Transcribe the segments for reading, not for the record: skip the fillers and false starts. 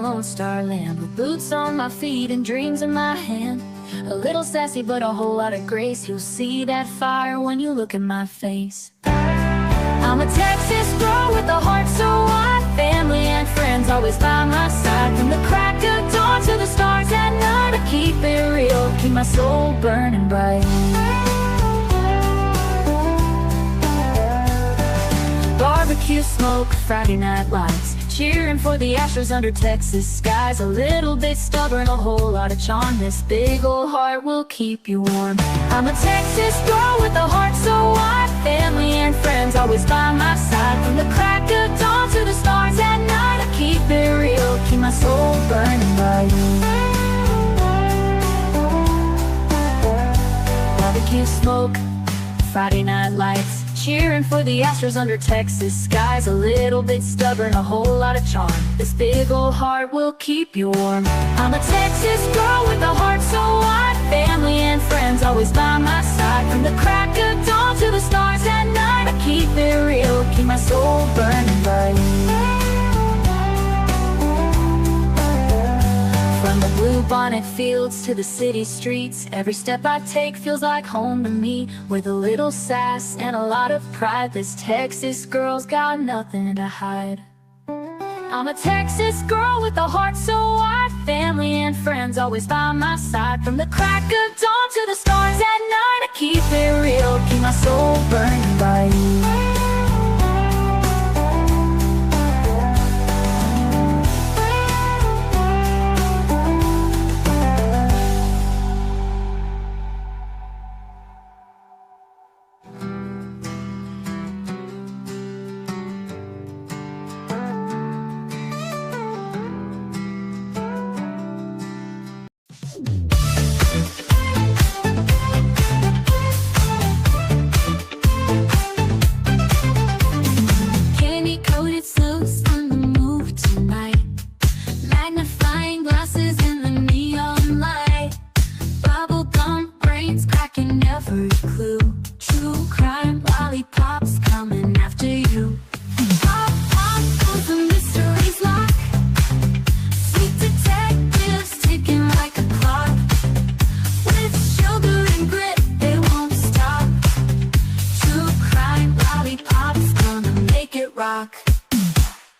Lone Star Land, with boots on my feet and dreams in my hand. A little sassy but a whole lot of grace. You'll see that fire when you look in my face. I'm a Texas girl with a heart so wide, family and friends always by my side. From the crack of dawn to the stars at night, I keep it real, keep my soul burning bright. Barbecue smoke, Friday night lights, cheering for the Astros under Texas skies. A little bit stubborn, a whole lot of charm. This big old heart will keep you warm. I'm a Texas girl with a heart so wide, family and friends always by my side. From the crack of dawn to the stars at night, I keep it real, keep my soul burning bright. Barbecue smoke, Friday night lights, cheering for the Astros under Texas skies. A little bit stubborn, a whole lot of charm. This big old heart will keep you warm. I'm a Texas girl with a heart so wide, family and friends always by my side. From the crack of dawn to the stars at night, I keep it real, keep my soul burning bright. From the blue bonnet fields to the city streets, every step I take feels like home to me. With a little sass and a lot of pride, this Texas girl's got nothing to hide. I'm a Texas girl with a heart so wide, family and friends always by my side. From the crack of dawn to the stars at night, I keep it real, keep my soul burning bright.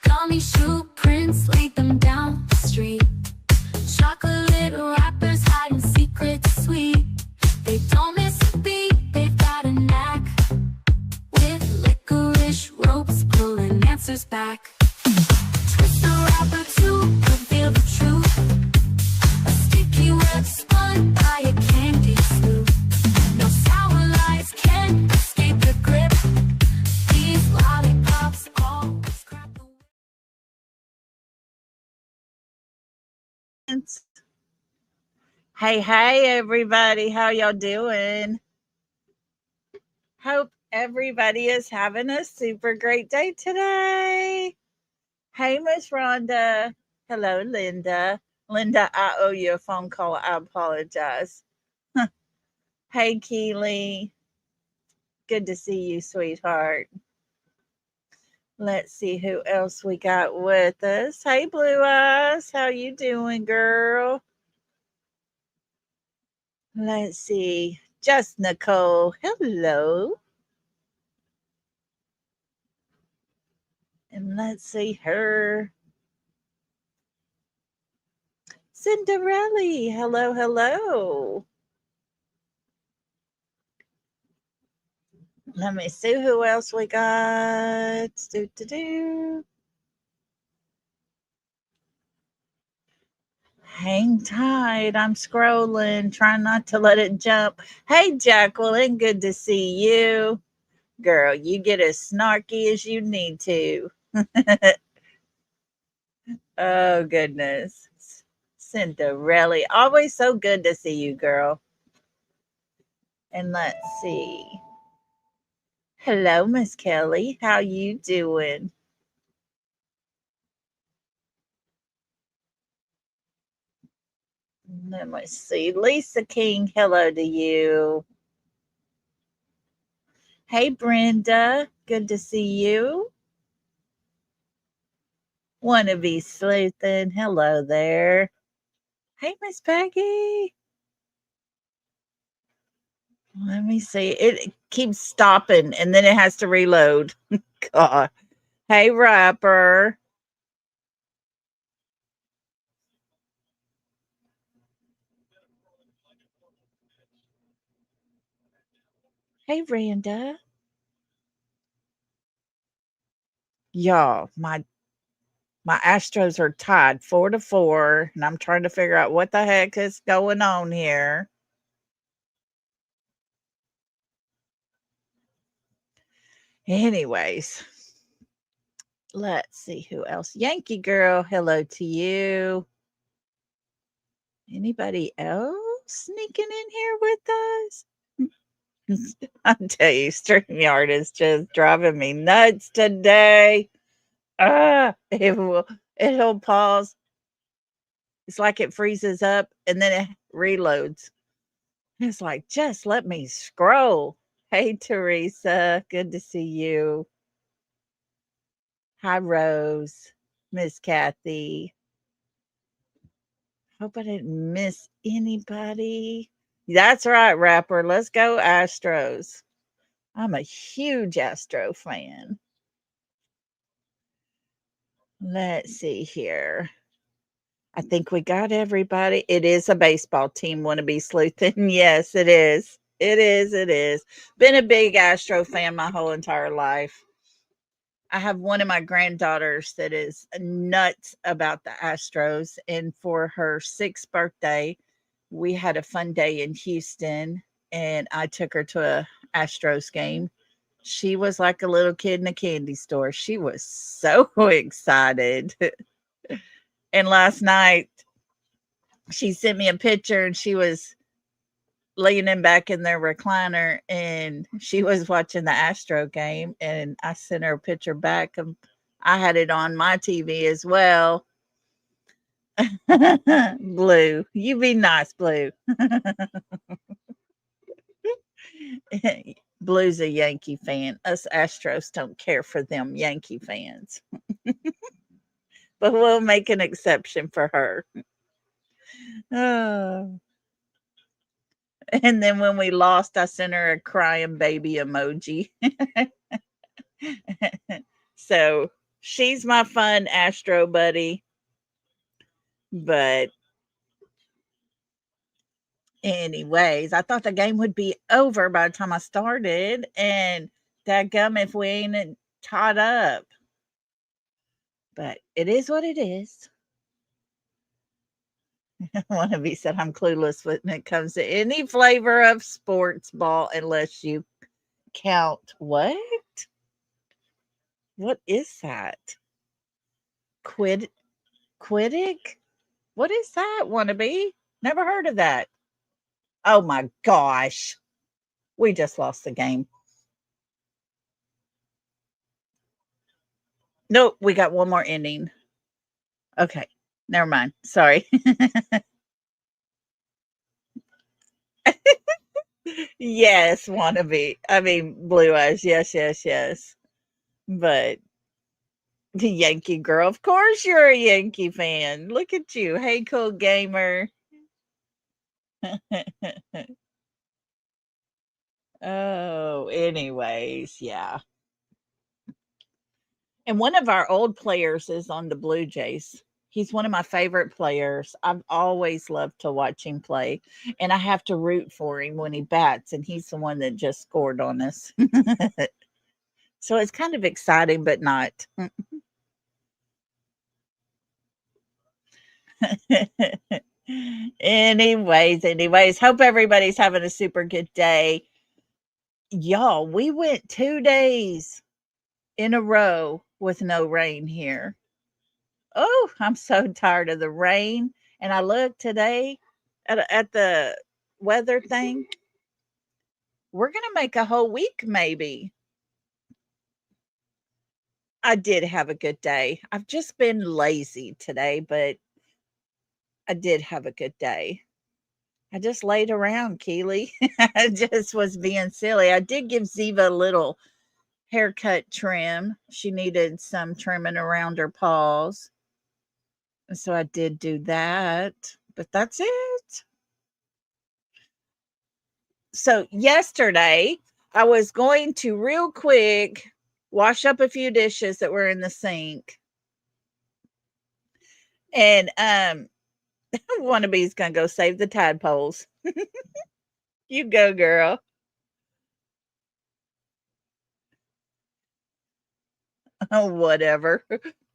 Gummy shoe prints, laid them down the street. Chocolate wrappers hiding secrets sweet. They don't miss a beat, they've got a knack. With licorice ropes pulling answers back. Twist the wrapper to reveal the truth. A sticky web spun by a candy sloop. No sour lies can escape the grip. These lollipops always crack the whip. Hey, everybody. How y'all doing? Hope everybody is having a super great day today. Hey, Miss Rhonda. Hello, Linda. Linda, I owe you a phone call. I apologize. Hey, Keely. Good to see you, sweetheart. Let's see who else we got with us. Hey, Blue Eyes. How you doing, girl? Let's see. Just Nicole. Hello. And let's see her. Cinderella. Hello. Let me see who else we got. Hang tight. I'm scrolling, trying not to let it jump. Hey, Jacqueline. Good to see you. Girl, you get as snarky as you need to. Oh, goodness. Cinderella. Always so good to see you, girl. And let's see. Hello, Miss Kelly. How you doing? Let me see. Lisa King, hello to you. Hey, Brenda. Good to see you. Wanna be sleuthing. Hello there. Hey, Miss Peggy. Let me see. It keeps stopping and then it has to reload. God. Hey, Rapper. Hey, Randa. Y'all, my Astros are tied 4-4, and I'm trying to figure out what the heck is going on here. Anyways, let's see who else. Yankee Girl, hello to you. Anybody else sneaking in here with us? I tell you, StreamYard is just driving me nuts today. It'll pause. It's like it freezes up and then it reloads. It's like, just let me scroll. Hey, Teresa. Good to see you. Hi, Rose. Miss Kathy. Hope I didn't miss anybody. That's right, Rapper. Let's go, Astros. I'm a huge Astro fan. Let's see here. I think we got everybody. It is a baseball team wannabe sleuthing. Yes, it is. It is. It is. Been a big Astro fan my whole entire life. I have one of my granddaughters that is nuts about the Astros. And for her 6th birthday, we had a fun day in Houston and I took her to a Astros game. She was like a little kid in a candy store. She was so excited. And last night, she sent me a picture and she was leaning back in their recliner and she was watching the Astro game. And I sent her a picture back. I had it on my TV as well. Blue, you be nice, Blue. Blue's a Yankee fan. Us Astros don't care for them Yankee fans, but we'll make an exception for her. Oh. And then when we lost, I sent her a crying baby emoji. So she's my fun Astro buddy. But anyways, I thought the game would be over by the time I started. And dadgum if we ain't tied up. But it is what it is. Wannabe said I'm clueless when it comes to any flavor of sports ball unless you count what? What is that? Quid Quiddick? What is that, Wannabe? Never heard of that. Oh my gosh. We just lost the game. Nope, we got one more inning. Okay. Never mind. Sorry. Yes, Wannabe. I mean, Blue Eyes. Yes, yes, yes. But the Yankee girl. Of course you're a Yankee fan. Look at you. Hey, cool gamer. Oh, anyways, yeah. And one of our old players is on the Blue Jays. He's one of my favorite players. I've always loved to watch him play, and I have to root for him when he bats, and he's the one that just scored on us. So it's kind of exciting, but not. Anyways, hope everybody's having a super good day. Y'all, we went 2 days in a row with no rain here. Oh, I'm so tired of the rain. And I looked today at the weather thing. We're going to make a whole week, maybe. I did have a good day. I've just been lazy today, but I did have a good day. I just laid around, Keely. I just was being silly. I did give Ziva a little haircut trim. She needed some trimming around her paws. So I did do that, but that's it. So yesterday, I was going to real quick wash up a few dishes that were in the sink. And Wannabe's gonna go save the tadpoles. You go, girl. Oh, whatever.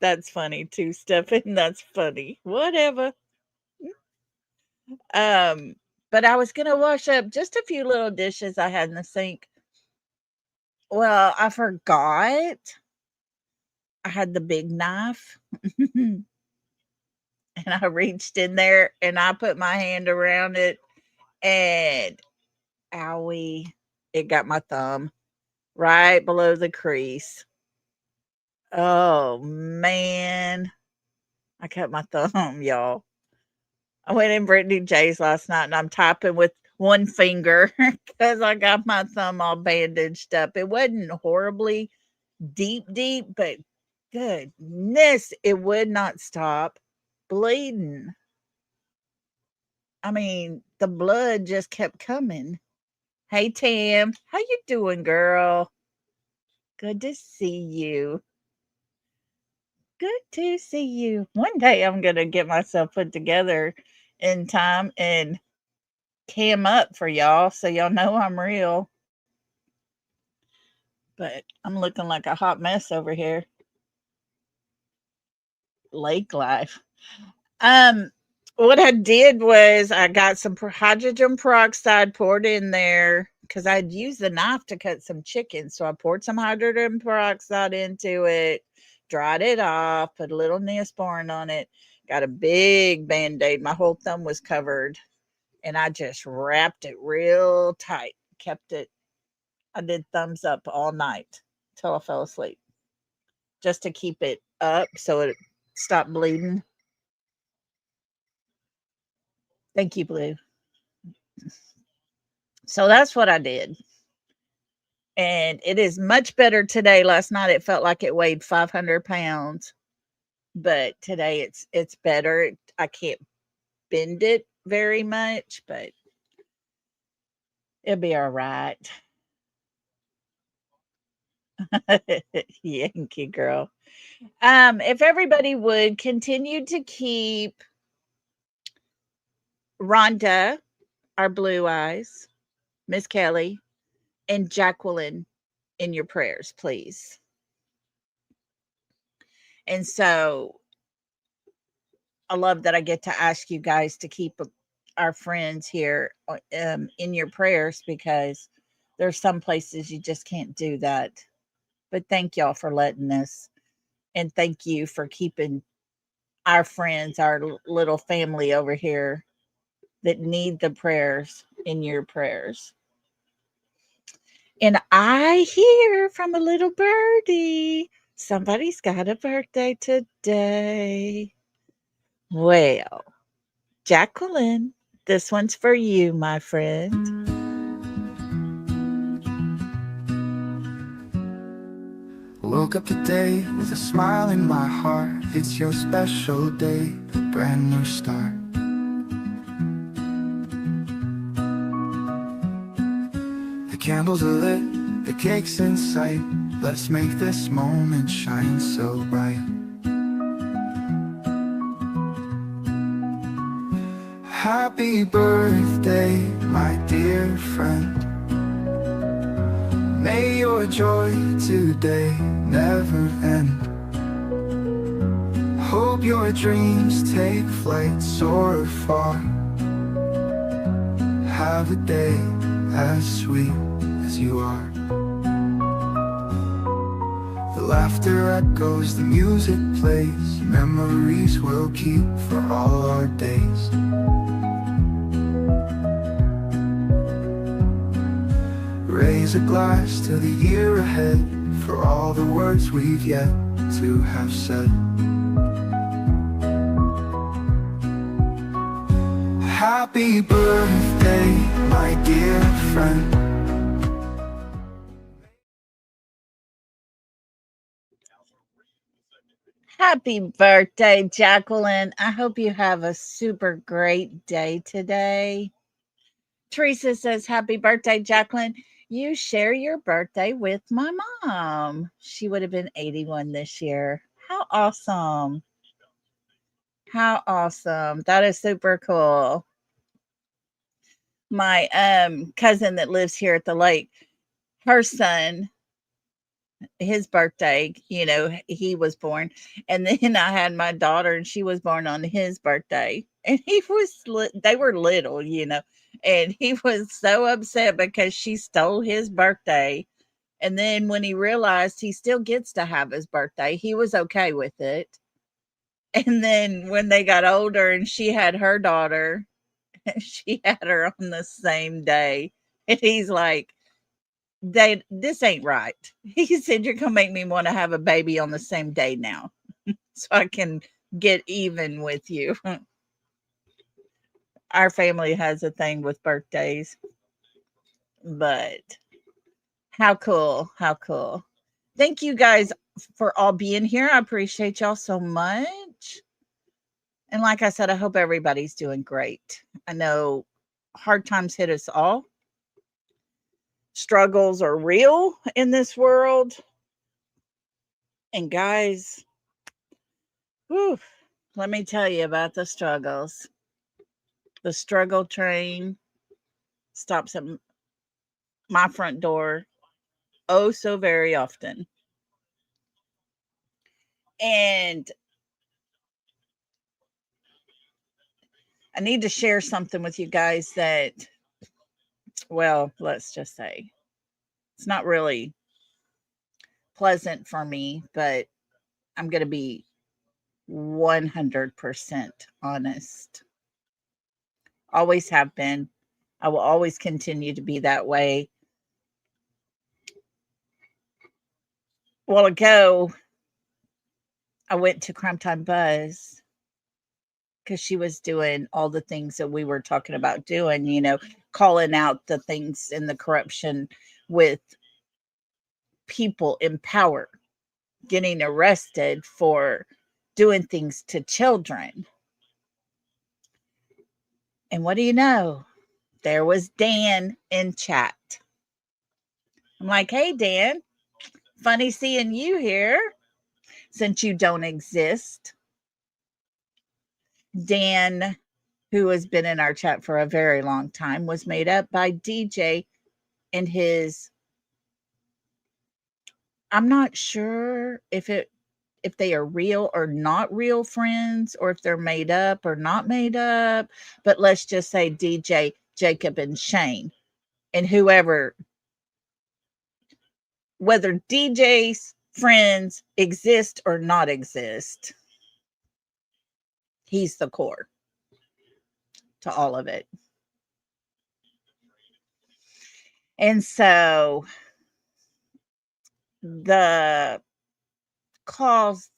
That's funny too, Stefan. That's funny. Whatever. Um, but I was gonna wash up just a few little dishes I had in the sink. Well, I forgot I had the big knife. And I reached in there and I put my hand around it and owie, it got my thumb right below the crease. Oh man, I cut my thumb, y'all. I went in Brittany J's last night and I'm typing with one finger because I got my thumb all bandaged up. It wasn't horribly deep, but goodness, it would not stop bleeding. I mean, the blood just kept coming. Hey Tam, how you doing, girl? Good to see you. Good to see you. One day I'm gonna get myself put together in time and cam up for y'all so y'all know I'm real. But I'm looking like a hot mess over here. Lake life. Um, what I did was I got some hydrogen peroxide poured in there because I'd used the knife to cut some chicken. So I poured some hydrogen peroxide into it, dried it off, put a little Neosporin on it, got a big band aid. My whole thumb was covered, and I just wrapped it real tight, kept it. I did thumbs up all night till I fell asleep just to keep it up so it stopped bleeding. Thank you, Blue. So that's what I did. And it is much better today. Last night it felt like it weighed 500 pounds, but today it's better. I can't bend it very much, but it'll be all right. Yankee girl. If everybody would continue to keep Rhonda, our blue eyes, Miss Kelly, and Jacqueline in your prayers, please. And so I love that I get to ask you guys to keep our friends here in your prayers because there's some places you just can't do that. But thank y'all for letting us. And thank you for keeping our friends, our little family over here that need the prayers in your prayers. And I hear from a little birdie, somebody's got a birthday today. Well, Jacqueline, this one's for you, my friend. Woke up today with a smile in my heart. It's your special day, a brand new start. The candles are lit, the cake's in sight. Let's make this moment shine so bright. Happy birthday, my dear friend. May your joy today never end. Hope your dreams take flight, soar far. Have a day as sweet as you are. The laughter echoes, the music plays. Memories we'll keep for all our days. Raise a glass to the year ahead, for all the words we've yet to have said. Happy birthday, my dear friend. Happy birthday, Jacqueline. I hope you have a super great day today. Teresa says, Happy birthday, Jacqueline. You share your birthday with my mom. She would have been 81 this year. How awesome. How awesome. That is super cool. My cousin that lives here at the lake, her son, his birthday, he was born. And then I had my daughter and she was born on his birthday. And they were little, and he was so upset because she stole his birthday. And then when he realized he still gets to have his birthday, he was okay with it. And then when they got older and she had her daughter, she had her on the same day. And he's like, this ain't right. He said, You're gonna make me want to have a baby on the same day now. So I can get even with you. Our family has a thing with birthdays, but how cool. How cool. Thank you guys for all being here. I appreciate y'all so much. And like I said, I hope everybody's doing great. I know hard times hit us all. Struggles are real in this world. And guys, whew, let me tell you about the struggles. The struggle train stops at my front door oh so very often. And I need to share something with you guys that, well, let's just say it's not really pleasant for me, but I'm going to be 100% honest. Always have been. I will always continue to be that way. A while ago, I went to Crime Time Buzz because she was doing all the things that we were talking about doing, calling out the things in the corruption with people in power getting arrested for doing things to children. And what do you know? There was Dan in chat. I'm like, Hey, Dan, funny seeing you here since you don't exist. Dan, who has been in our chat for a very long time, was made up by DJ and his, I'm not sure if they are real or not real friends, or if they're made up or not made up, but let's just say DJ, Jacob, and Shane, and whether DJ's friends exist or not exist, he's the core to all of it. And so the calls,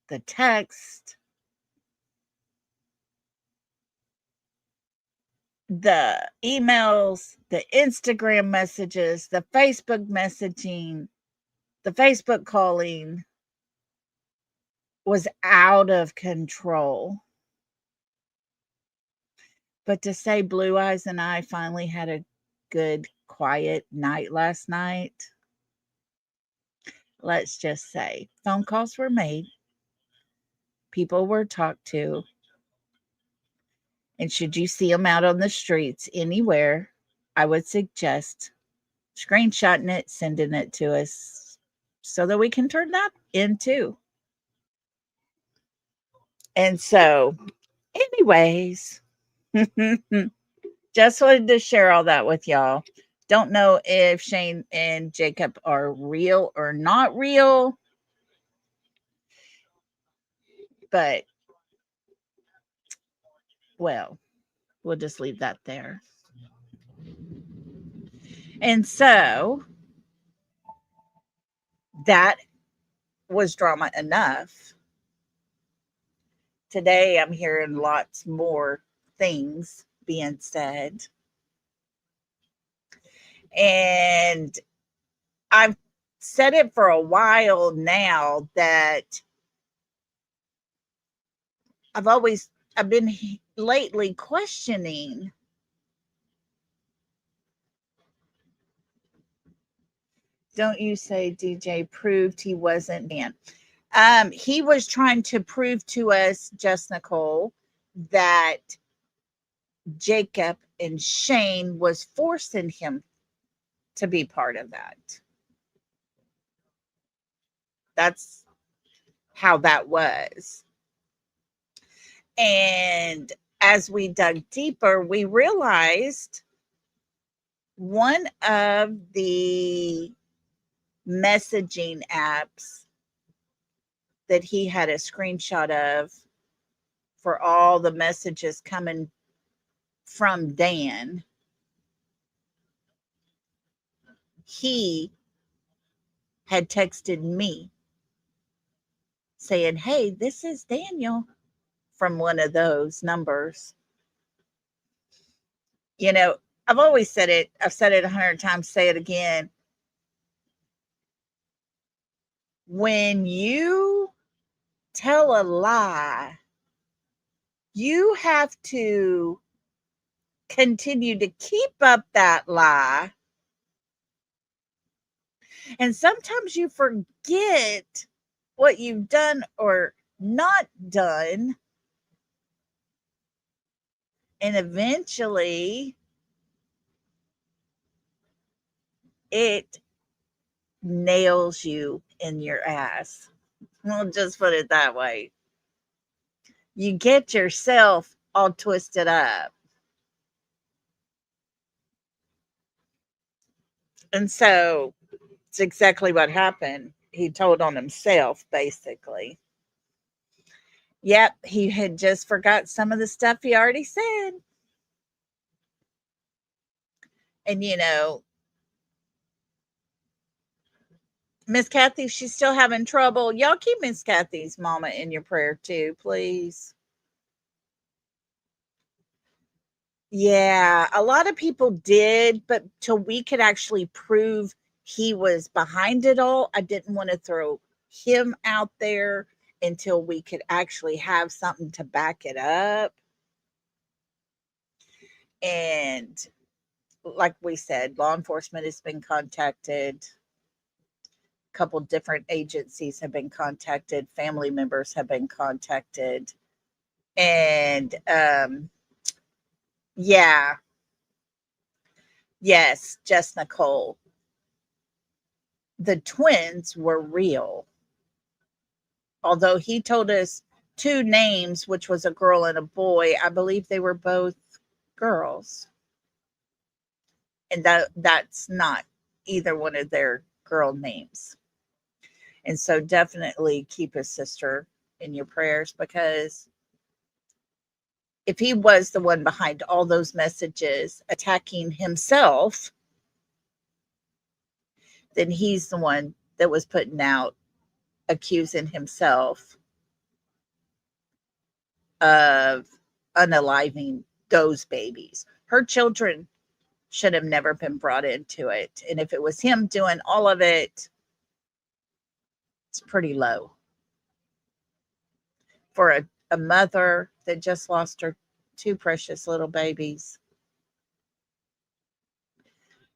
the text, the emails, the Instagram messages, the Facebook messaging, the Facebook calling was out of control. But to say Blue Eyes and I finally had a good, quiet night last night, let's just say phone calls were made, people were talked to, and should you see them out on the streets anywhere, I would suggest screenshotting it, sending it to us so that we can turn that into. And so, anyways, just wanted to share all that with y'all. Don't know if Shane and Jacob are real or not real, but well, we'll just leave that there. And so that was drama enough. Today, I'm hearing lots more things being said. And I've said it for a while now that I've been lately questioning, don't you say DJ proved he wasn't Dan? He was trying to prove to us, just Nicole, that Jacob and Shane was forcing him to be part of that. That's how that was. And as we dug deeper, we realized one of the messaging apps that he had a screenshot of for all the messages coming from Dan, he had texted me saying, "Hey, this is Daniel," from one of those numbers. You know, I've always said it, I've said it 100 times, say it again. When you tell a lie, you have to continue to keep up that lie. And sometimes you forget what you've done or not done. And eventually it nails you in your ass. We'll just put it that way. You get yourself all twisted up. And so it's exactly what happened. He told on himself, basically. Yep, he had just forgot some of the stuff he already said. And, you know, Miss Kathy, she's still having trouble. Y'all keep Miss Kathy's mama in your prayer too, please. Yeah, a lot of people did, but till we could actually prove he was behind it all, I didn't want to throw him out there until we could actually have something to back it up. And like we said, law enforcement has been contacted. A couple different agencies have been contacted. Family members have been contacted. And yeah, yes, just Nicole. The twins were real. Although he told us two names, which was a girl and a boy, I believe they were both girls. And that's not either one of their girl names. And so definitely keep his sister in your prayers, because if he was the one behind all those messages attacking himself, then he's the one that was putting out accusing himself of unaliving those babies. Her children should have never been brought into it. And if it was him doing all of it, it's pretty low for a mother that just lost her two precious little babies.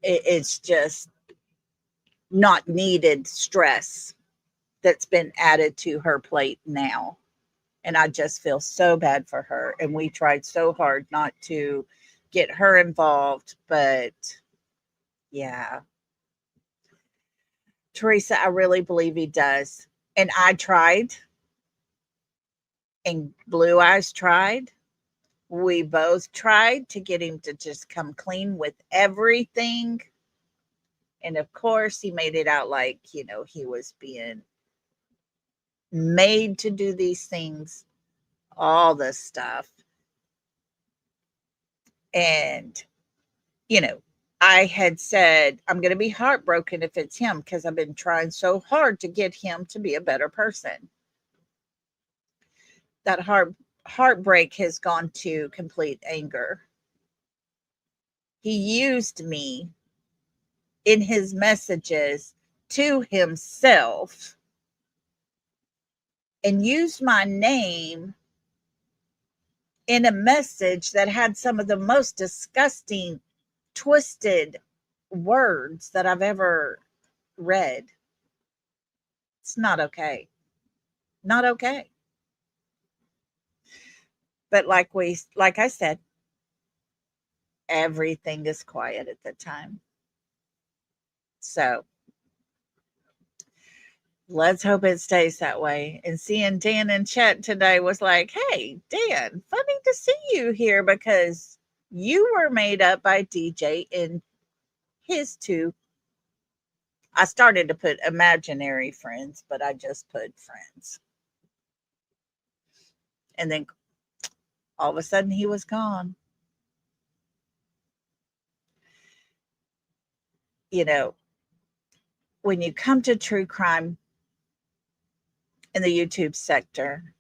It's just not needed stress that's been added to her plate now. And I just feel so bad for her. And we tried so hard not to get her involved, but yeah. Teresa, I really believe he does. And I tried, and Blue Eyes tried. We both tried to get him to just come clean with everything. And of course, he made it out like, you know, he was being made to do these things, all this stuff. And, you know, I had said, I'm going to be heartbroken if it's him, because I've been trying so hard to get him to be a better person. That heartbreak has gone to complete anger. He used me in his messages to himself and used my name in a message that had some of the most disgusting, twisted words that I've ever read. It's not okay. Not okay. But like I said, everything is quiet at the time. So let's hope it stays that way. And seeing Dan in chat today was like, hey, Dan, funny to see you here because you were made up by DJ and his two. I started to put imaginary friends, but I just put friends. And then all of a sudden he was gone. You know, when you come to true crime in the YouTube sector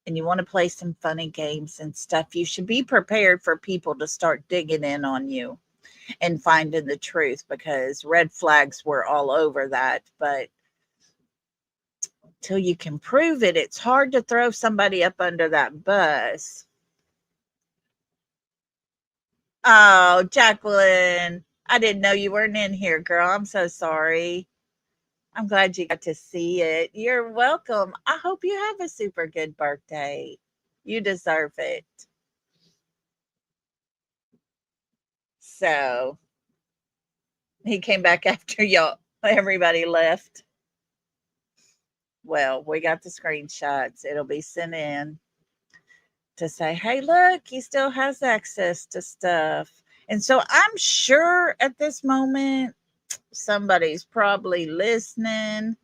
and you want to play some funny games and stuff, you should be prepared for people to start digging in on you and finding the truth because red flags were all over that. But till you can prove it, it's hard to throw somebody up under that bus. Oh, Jacqueline, I didn't know you weren't in here, girl. I'm so sorry. I'm glad you got to see it. You're welcome. I hope you have a super good birthday. You deserve it. So he came back after y'all, everybody left. Well, we got the screenshots. It'll be sent in to say, hey, look, he still has access to stuff. And so I'm sure at this moment, somebody's probably listening.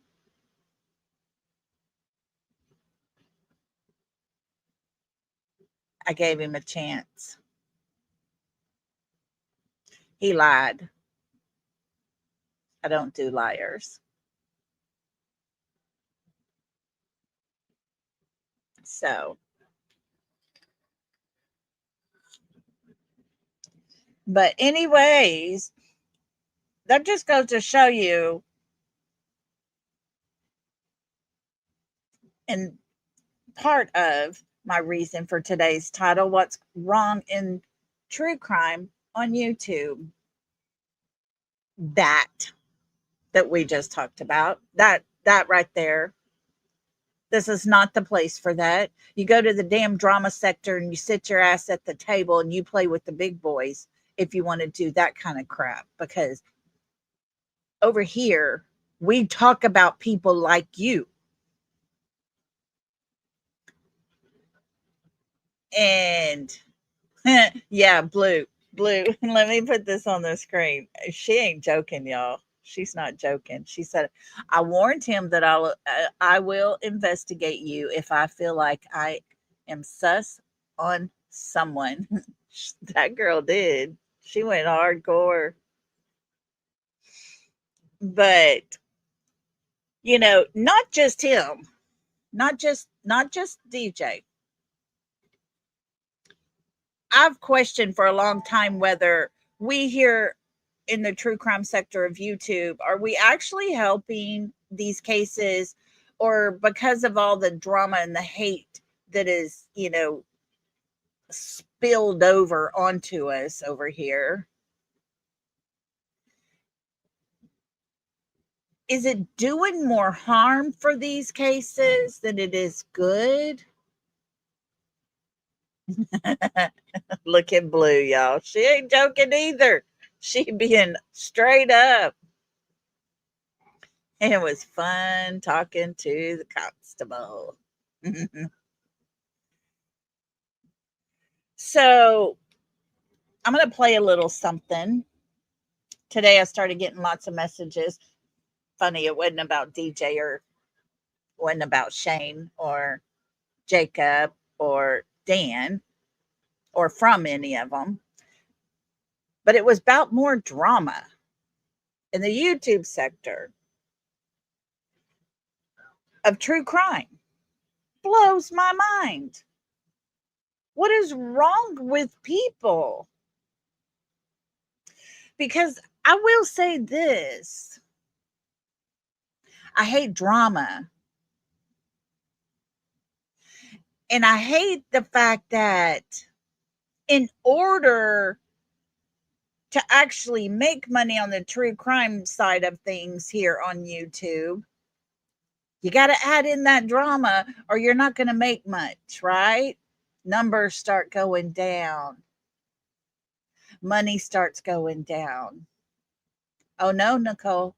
I gave him a chance. He lied. I don't do liars. So, but anyways, that just goes to show you, and part of my reason for today's title, what's wrong in true crime on YouTube. That we just talked about, that right there. This is not the place for that. You go to the damn drama sector and you sit your ass at the table and you play with the big boys if you want to do that kind of crap. Because over here, we talk about people like you. And yeah, Blue. Let me put this on the screen. She ain't joking, y'all. She's not joking. She said, "I warned him that I will investigate you if I feel like I am sus on someone." That girl did. She went hardcore. But not just him, not just DJ. I've questioned for a long time whether we here in the true crime sector of YouTube, are we actually helping these cases, or because of all the drama and the hate that is, spilled over onto us over here? Is it doing more harm for these cases than it is good? Look at Blue, y'all. She ain't joking either. She being straight up. And it was fun talking to the constable. So I'm going to play a little something. Today I started getting lots of messages. Funny, it wasn't about DJ or wasn't about Shane or Jacob or Dan or from any of them. But it was about more drama in the YouTube sector of true crime. Blows my mind. What is wrong with people? Because I will say this, I hate drama. And I hate the fact that in order to actually make money on the true crime side of things here on YouTube, you got to add in that drama or you're not going to make much, right? Numbers start going down. Money starts going down. Oh no, Nicole.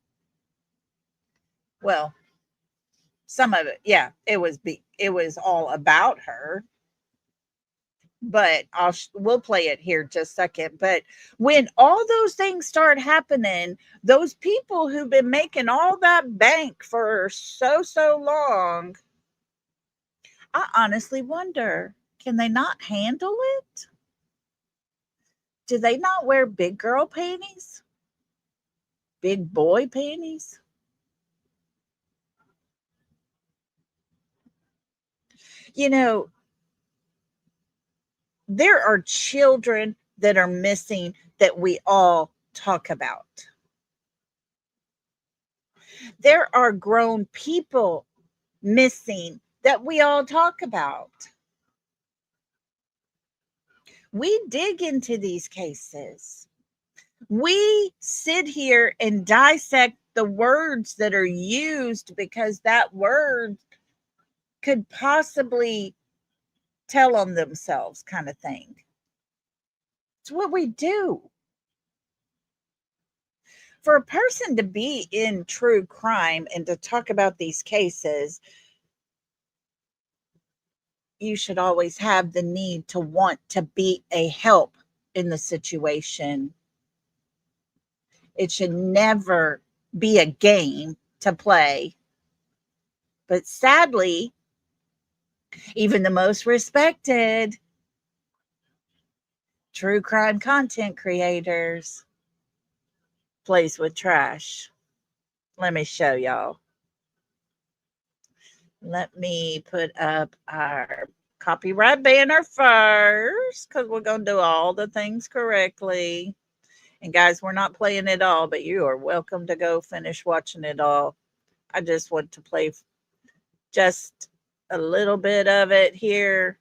Well, some of it, yeah, it was all about her. But we'll play it here just a second. But when all those things start happening, those people who've been making all that bank for so long, I honestly wonder, can they not handle it? Do they not wear big girl panties? Big boy panties? You know, there are children that are missing that we all talk about. There are grown people missing that we all talk about. We dig into these cases. We sit here and dissect the words that are used because that word could possibly tell on themselves, kind of thing. It's what we do. For a person to be in true crime and to talk about these cases, you should always have the need to want to be a help in the situation. It should never be a game to play. But sadly, even the most respected true crime content creators plays with trash. Let me show y'all. Let me put up our copyright banner first because we're going to do all the things correctly. And guys, we're not playing it all, but you are welcome to go finish watching it all. I just want to play just a little bit of it here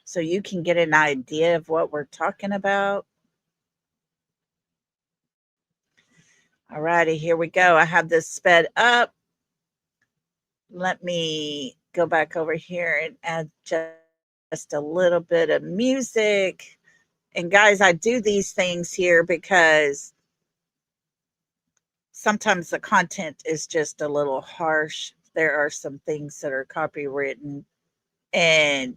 so you can get an idea of what we're talking about. All righty, here we go. I have this sped up. Let me go back over here and add just a little bit of music. And guys, I do these things here because sometimes the content is just a little harsh. There are some things that are copywritten and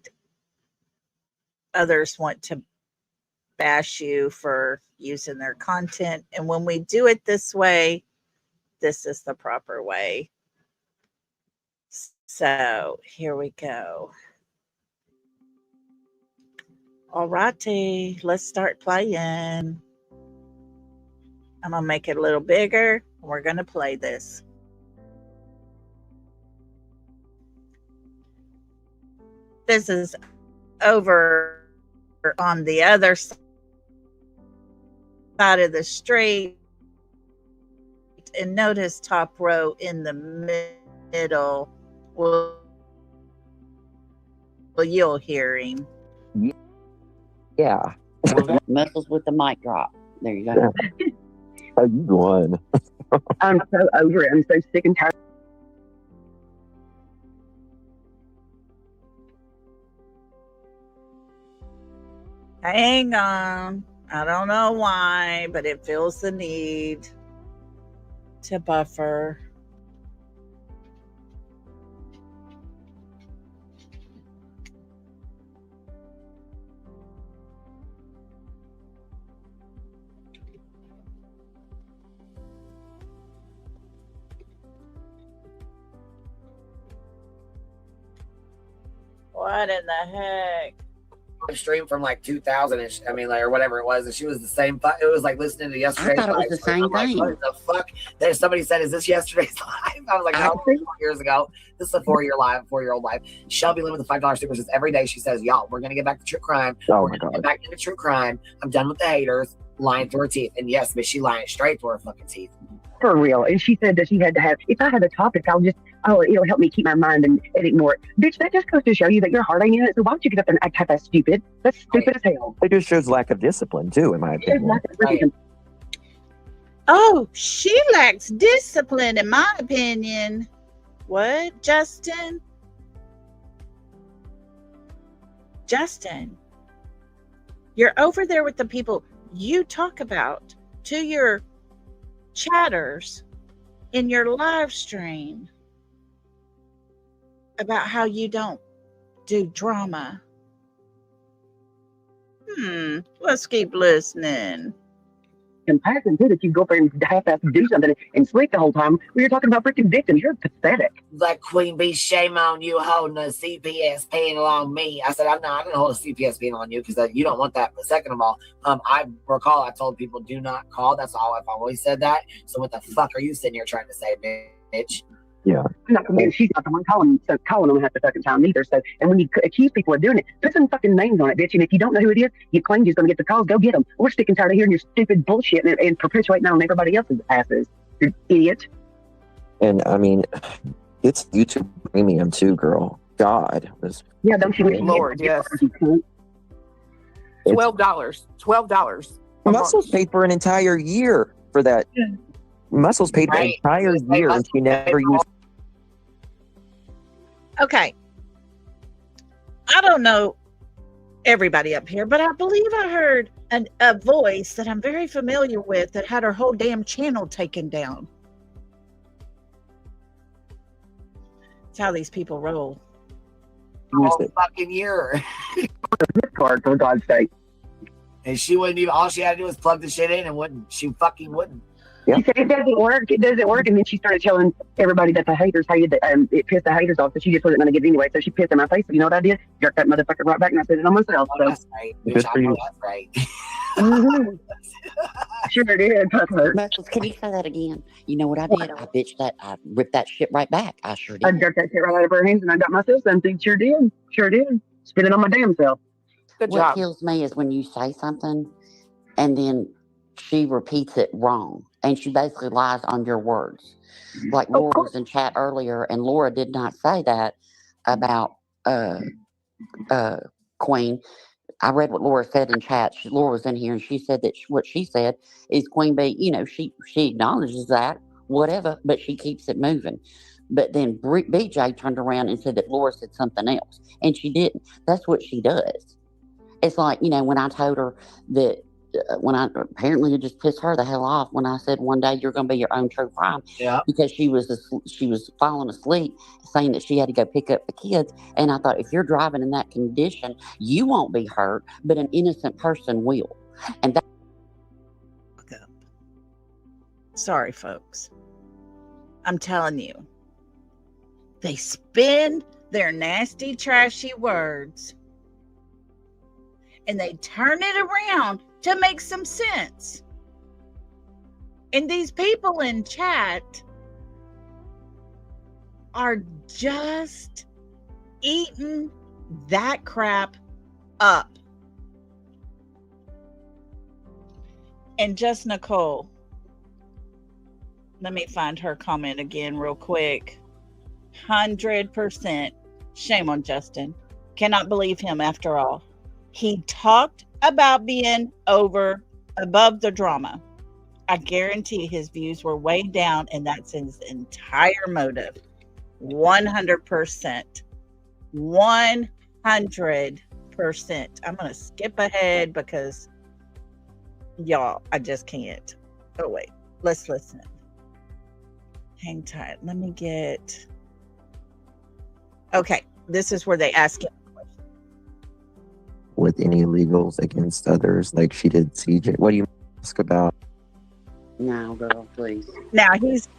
others want to bash you for using their content. And when we do it this way, this is the proper way. So here we go. All righty, let's start playing. I'm going to make it a little bigger. We're going to play this. This is over on the other side of the street. And notice top row in the middle. Well, you'll hear him. Yeah. Muscles with the mic drop. There you go. How you going? I'm so over it. I'm so sick and tired. Hang on. I don't know why, but it feels the need to buffer. What in the heck? Stream from like 2000 ish, I mean, like, or whatever it was, and she was the same. It was like listening to yesterday's. I thought it was the same I'm like, thing. what the fuck? There's somebody said, "Is this yesterday's live?" I was like, "How many years ago?" This is a 4-year-old life. Shelby Lynn with the $5 super says every day she says, y'all, we're going to get back to true crime. Oh we're my gonna God. get back into true crime. I'm done with the haters lying through her teeth. And yes, but she lying straight through her fucking teeth. For real. And she said that she had to have, if I have a topic, it'll help me keep my mind and ignore it. Bitch, that just goes to show you that your heart ain't in it. So why don't you get up there and act half that stupid? That's stupid as hell. It just shows lack of discipline too, in my opinion. Right. Oh, she lacks discipline, in my opinion. What, Justin? Justin, you're over there with the people you talk about to your chatters in your live stream about how you don't do drama. Let's keep listening. Compassion too, that you go up there and half-ass do something and sleep the whole time when you're talking about freaking victims. You're pathetic. Like Queen Bee, shame on you holding a CPS panel on me. I said, I didn't hold a CPS panel on you because you don't want that. But second of all, I recall I told people do not call. That's all I've always said that. So what the fuck are you sitting here trying to say, bitch? Yeah. She's not the one calling them half the fucking time either. So, and when you accuse people of doing it, put some fucking names on it, bitch. And if you don't know who it is, you claim you're going to get the calls. Go get them. We're sick and tired of hearing your stupid bullshit and perpetuating on everybody else's asses. You idiot. And I mean, it's YouTube premium too, girl. God. Yeah, don't you wish? Lord, yes. $12. Muscles paid for an entire year for that. Yeah. Muscles paid for an entire year and she never used. Okay. I don't know everybody up here, but I believe I heard a voice that I'm very familiar with that had her whole damn channel taken down. That's how these people roll. All fucking year. Card, for God's sake. And she wouldn't even, all she had to do was plug the shit in and she fucking wouldn't. Yeah. She said it doesn't work. It doesn't work. And then she started telling everybody that the haters hated it pissed the haters off. So she just wasn't going to get it anyway. So she pissed in my face. You know what I did? Jerked that motherfucker right back and I said it on myself. So. That's right. Bitch, I know that's right. Mm-hmm. Sure did. Muscles, Can you say that again? You know what I did? I bitched that. I ripped that shit right back. I sure I did. jerked that shit right out of her hands and I got myself something. Sure did. Sure did. Spit it on my damn self. Good What job. kills me is when you say something and then she repeats it wrong. And she basically lies on your words. Like Laura was in chat earlier, and Laura did not say that about Queen. I read what Laura said in chat. Laura was in here, and she said that what she said is Queen Bee. You know, she acknowledges that, whatever, but she keeps it moving. But then BJ turned around and said that Laura said something else, and she didn't. That's what she does. It's like, you know, when I told her that. When I apparently it just pissed her the hell off when I said one day you're going to be your own true crime, because she was falling asleep saying that she had to go pick up the kids, and I thought if you're driving in that condition you won't be hurt, but an innocent person will, and that. Sorry, folks. I'm telling you, they spin their nasty, trashy words and they turn it around to make some sense. And these people in chat are just eating that crap up. And just Nicole, let me find her comment again real quick. 100% shame on Justin. Cannot believe him after all. He talked about being above the drama. I guarantee his views were way down, and that's his entire motive. 100%. 100%. I'm going to skip ahead because, y'all, I just can't. Oh, wait. Let's listen. Hang tight. Let me get... Okay. This is where they ask him. With any illegals against others, like she did CJ. What do you ask about? No, girl, please. Now he's...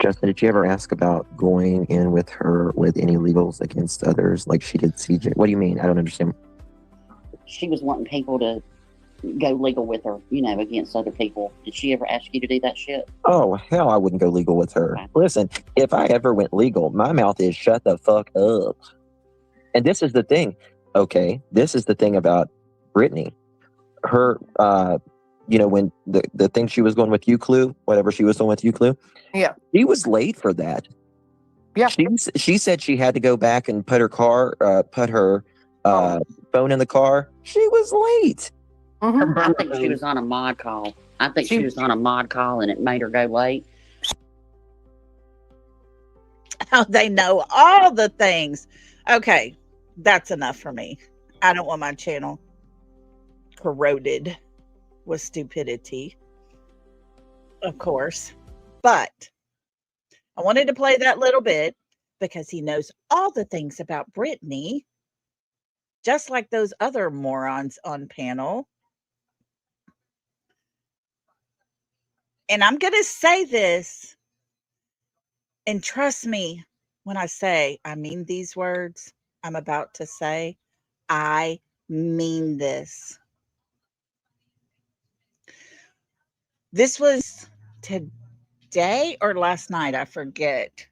Justin, did you ever ask about going in with her with any illegals against others, like she did CJ? What do you mean? I don't understand. She was wanting people to go legal with her, against other people. Did she ever ask you to do that shit? Oh, hell, I wouldn't go legal with her. Okay. Listen, if I ever went legal, my mouth is shut the fuck up. And this is the thing. Okay, this is the thing about Brittany. Her, when the thing she was going with Clue, whatever she was doing with Clue, Yeah. she was late for that. Yeah. She said she had to go back and put her phone in the car. She was late. Mhm. I think she was on a mod call. I think she was on a mod call and it made her go late. How they know all the things. Okay, that's enough for me. I don't want my channel corroded with stupidity, of course. But I wanted to play that little bit because he knows all the things about Brittany, just like those other morons on panel. And I'm going to say this, and trust me when I say I mean these words I'm about to say. I mean this. This was today or last night, I forget.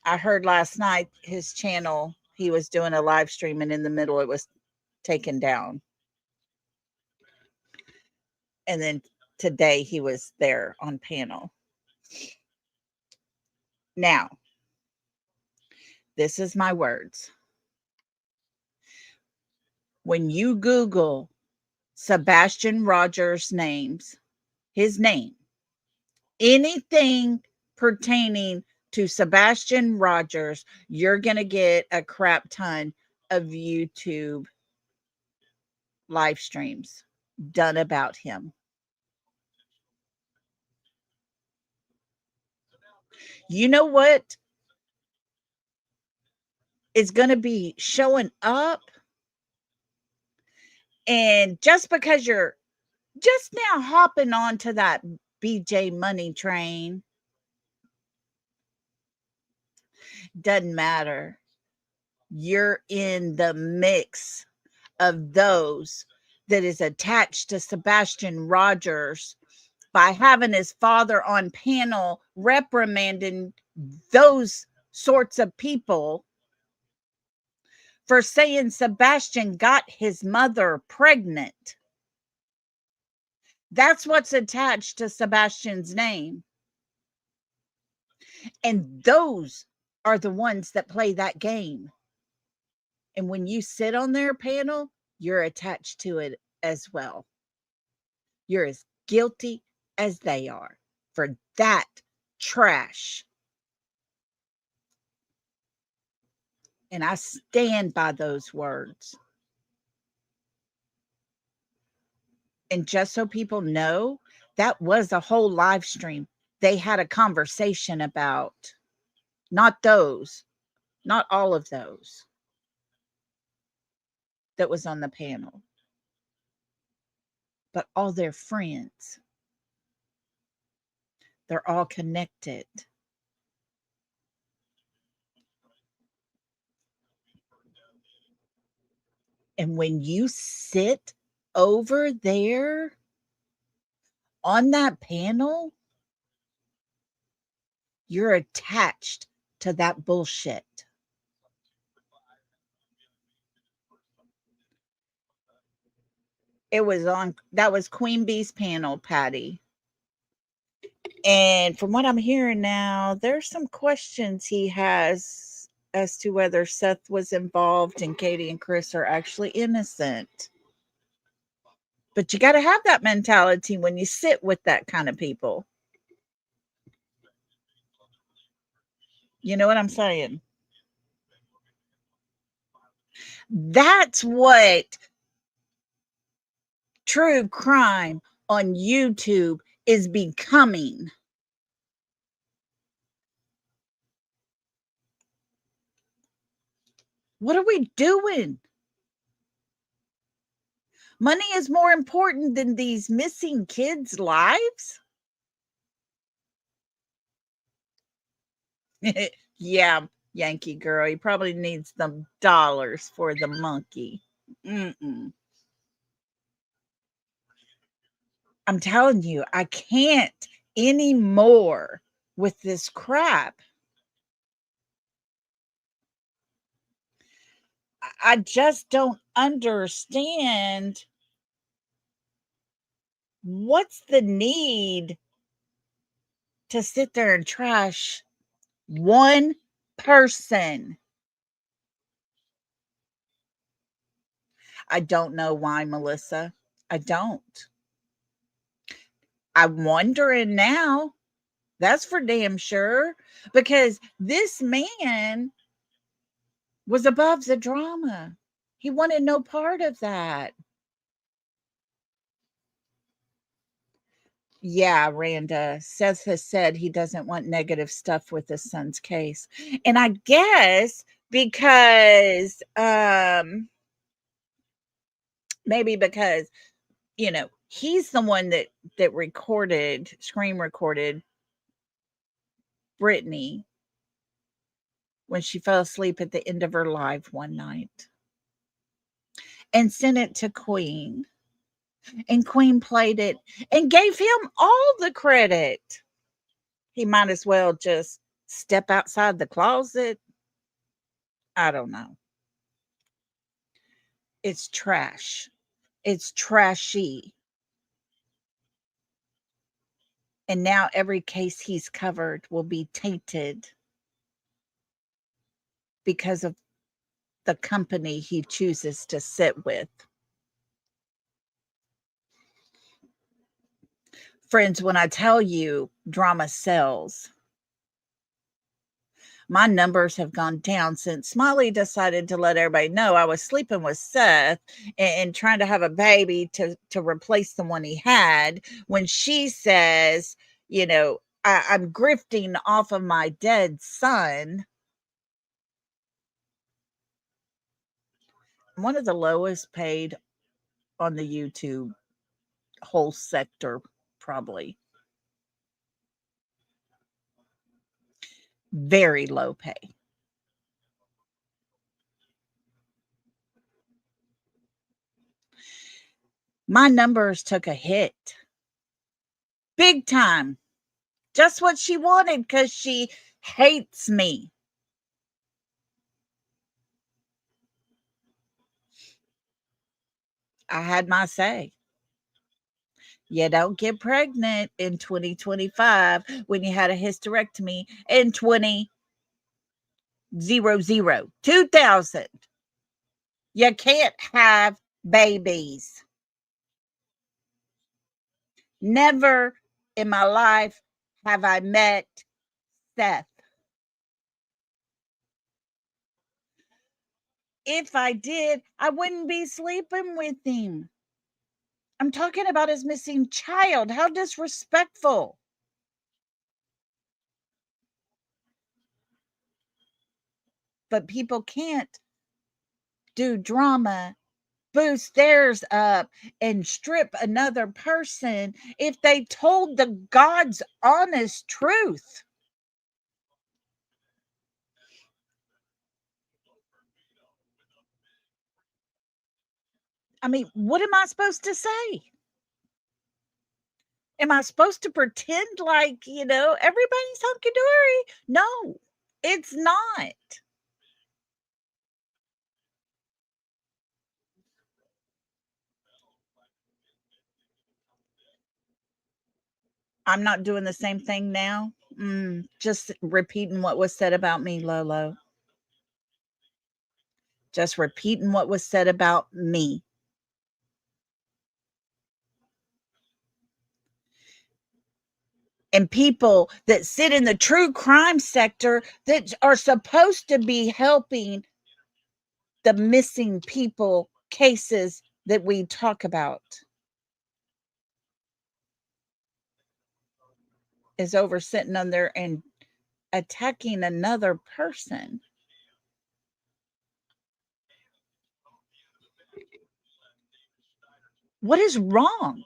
I heard last night his channel, he was doing a live stream and in the middle it was taken down. And then today he was there on panel. Now, this is my words. When you Google Sebastian Rogers' names, his name, anything pertaining to Sebastian Rogers, you're going to get a crap ton of YouTube live streams done about him. You know what is going to be showing up? And just because you're just now hopping onto that BJ money train, doesn't matter. You're in the mix of those that is attached to Sebastian Rogers by having his father on panel reprimanding those sorts of people for saying Sebastian got his mother pregnant. That's what's attached to Sebastian's name. And those are the ones that play that game. And when you sit on their panel, you're attached to it as well. You're as guilty as they are for that trash. And I stand by those words. And just so people know, that was a whole live stream. They had a conversation about not those, not all of those that was on the panel, but all their friends. They're all connected. And when you sit over there on that panel, you're attached to that bullshit. That was Queen Bee's panel, Patty. And from what I'm hearing now, there's some questions he has as to whether Seth was involved and Katie and Chris are actually innocent. But you got to have that mentality when you sit with that kind of people. You know what I'm saying? That's what true crime on YouTube is becoming. What are we doing? Money is more important than these missing kids' lives? Yeah, Yankee girl. He probably needs some dollars for the monkey. Mm-mm. I'm telling you, I can't anymore with this crap. I just don't understand what's the need to sit there and trash one person. I don't know why, Melissa. I don't. I'm wondering now. That's for damn sure. Because this man was above the drama. He wanted no part of that. Yeah, Randa. Seth has said he doesn't want negative stuff with his son's case. And I guess because maybe because, he's the one that screen recorded Brittany when she fell asleep at the end of her live one night and sent it to Queen. And Queen played it and gave him all the credit. He might as well just step outside the closet. I don't know. It's trash. It's trashy. And now every case he's covered will be tainted because of the company he chooses to sit with. Friends, when I tell you drama sells, my numbers have gone down since Smiley decided to let everybody know I was sleeping with Seth and trying to have a baby to replace the one he had. When she says, I'm grifting off of my dead son. One of the lowest paid on the YouTube whole sector, probably. Very low pay. My numbers took a hit. Big time. Just what she wanted because she hates me. I had my say. You don't get pregnant in 2025 when you had a hysterectomy in 2000. You can't have babies. Never in my life have I met Seth. If I did, I wouldn't be sleeping with him. I'm talking about his missing child. How disrespectful. But people can't do drama, boost theirs up, and strip another person if they told the God's honest truth. I mean, what am I supposed to say? Am I supposed to pretend like, everybody's hunky dory? No, it's not. I'm not doing the same thing now. Just repeating what was said about me, Lolo. Just repeating what was said about me. And people that sit in the true crime sector that are supposed to be helping the missing people cases that we talk about is over sitting on there and attacking another person. What is wrong?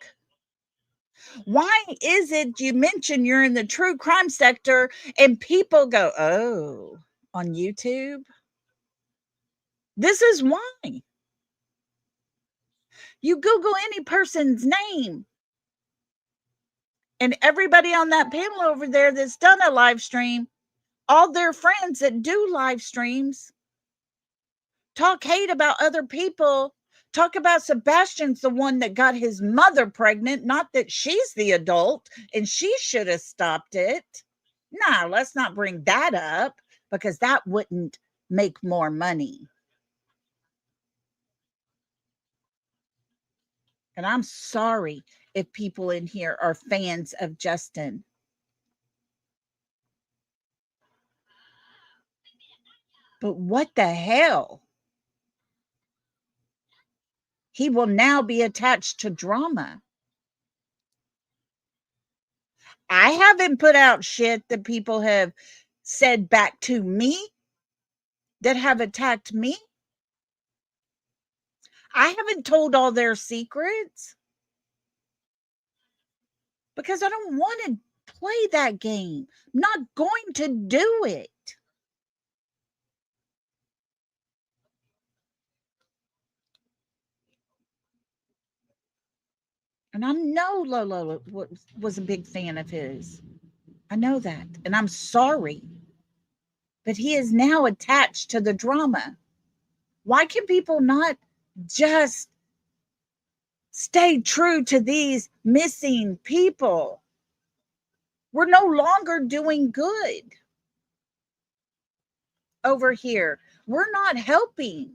Why is it you mention you're in the true crime sector and people go, oh, on YouTube? This is why. You Google any person's name And everybody on that panel over there that's done a live stream, all their friends that do live streams, talk hate about other people. Talk about Sebastian's the one that got his mother pregnant, not that she's the adult and she should have stopped it. Nah, let's not bring that up because that wouldn't make more money. And I'm sorry if people in here are fans of Justin. But what the hell? He will now be attached to drama. I haven't put out shit that people have said back to me that have attacked me. I haven't told all their secrets because I don't want to play that game. I'm not going to do it. And I know Lolo was a big fan of his. I know that. And I'm sorry. But he is now attached to the drama. Why can people not just stay true to these missing people? We're no longer doing good over here. We're not helping.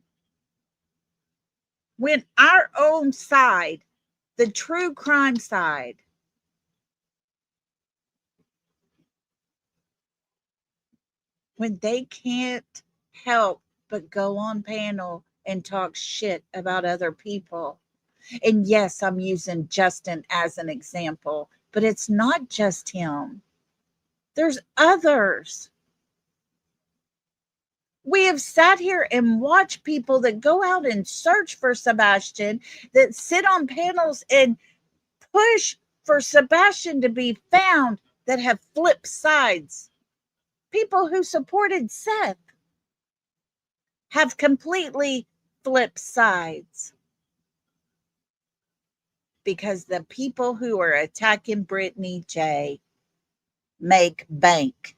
When our own side, the true crime side, when they can't help but go on panel and talk shit about other people. And yes, I'm using Justin as an example, but it's not just him. There's others. We have sat here and watched people that go out and search for Sebastian, that sit on panels and push for Sebastian to be found, that have flipped sides. People who supported Seth have completely flipped sides because the people who are attacking Brittany J make bank.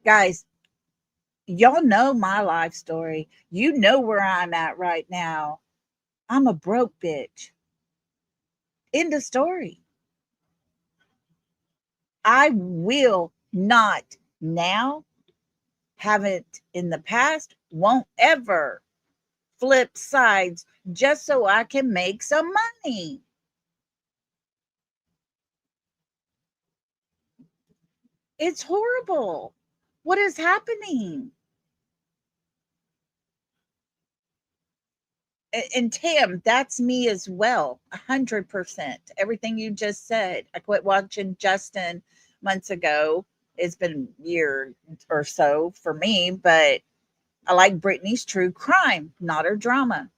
Guys, y'all know my life story. You know where I'm at right now. I'm a broke bitch. End of story. I will not now, haven't in the past, won't ever flip sides just so I can make some money. It's horrible. What is happening? And Tam, that's me as well. 100%. Everything you just said. I quit watching Justin months ago. It's been a year or so for me, but I like Brittany's true crime, not her drama.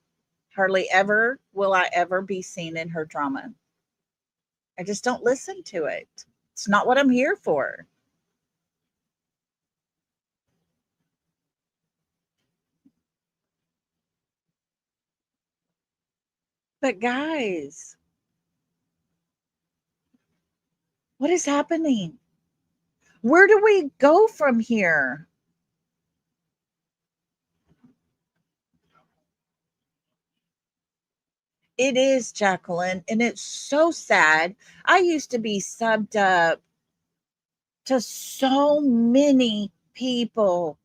Hardly ever will I ever be seen in her drama. I just don't listen to it. It's not what I'm here for. But guys, what is happening? Where do we go from here? It is, Jacqueline, and it's so sad. I used to be subbed up to so many people,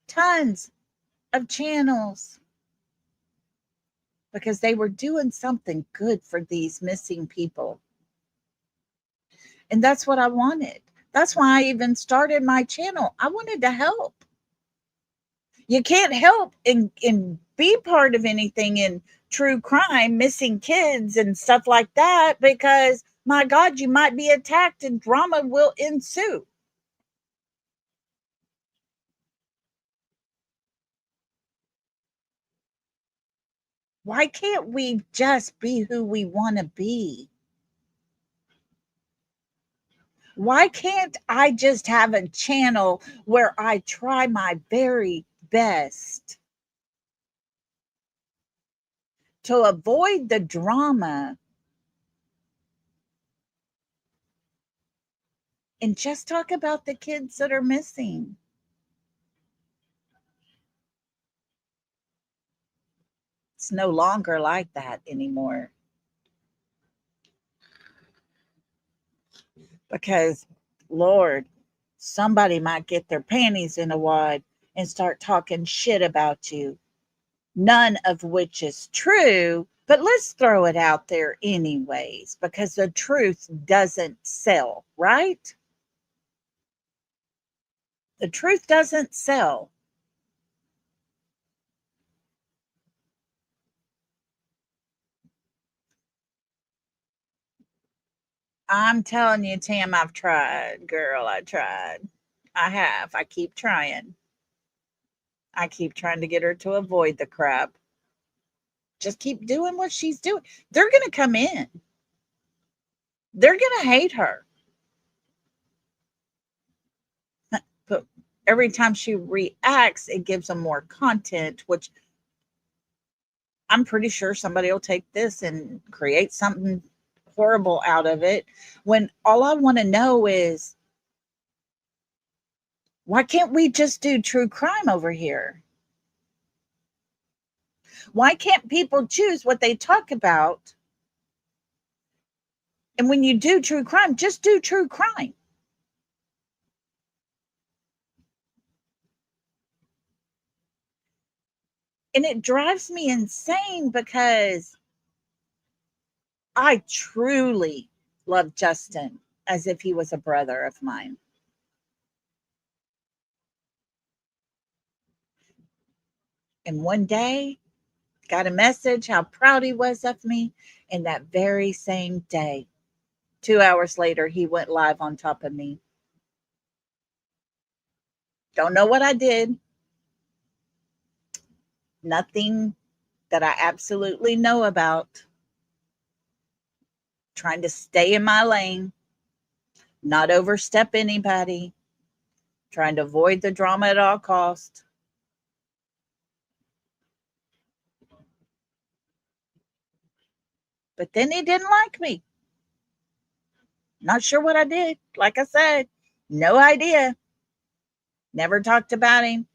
tons of channels, because they were doing something good for these missing people. And that's what I wanted. That's why I even started my channel. I wanted to help. You can't help and be part of anything in true crime, missing kids and stuff like that, because my God, you might be attacked and drama will ensue. Why can't we just be who we want to be? Why can't I just have a channel where I try my very best to avoid the drama and just talk about the kids that are missing? It's no longer like that anymore. Because, Lord, somebody might get their panties in a wad and start talking shit about you, none of which is true. But let's throw it out there anyways, because the truth doesn't sell, right? The truth doesn't sell. I'm telling you, Tam, I've tried. Girl, I tried. I have. I keep trying. I keep trying to get her to avoid the crap. Just keep doing what she's doing. They're going to come in. They're going to hate her. But every time she reacts, it gives them more content, which I'm pretty sure somebody will take this and create something horrible out of it. When all I want to know is, why can't we just do true crime over here? Why can't people choose what they talk about? And when you do true crime, just do true crime. And it drives me insane because I truly love Justin as if he was a brother of mine. And one day, got a message how proud he was of me. And that very same day, 2 hours later, he went live on top of me. Don't know what I did. Nothing that I absolutely know about. Trying to stay in my lane, not overstep anybody, trying to avoid the drama at all costs. But then he didn't like me. Not sure what I did. Like I said, no idea. Never talked about him.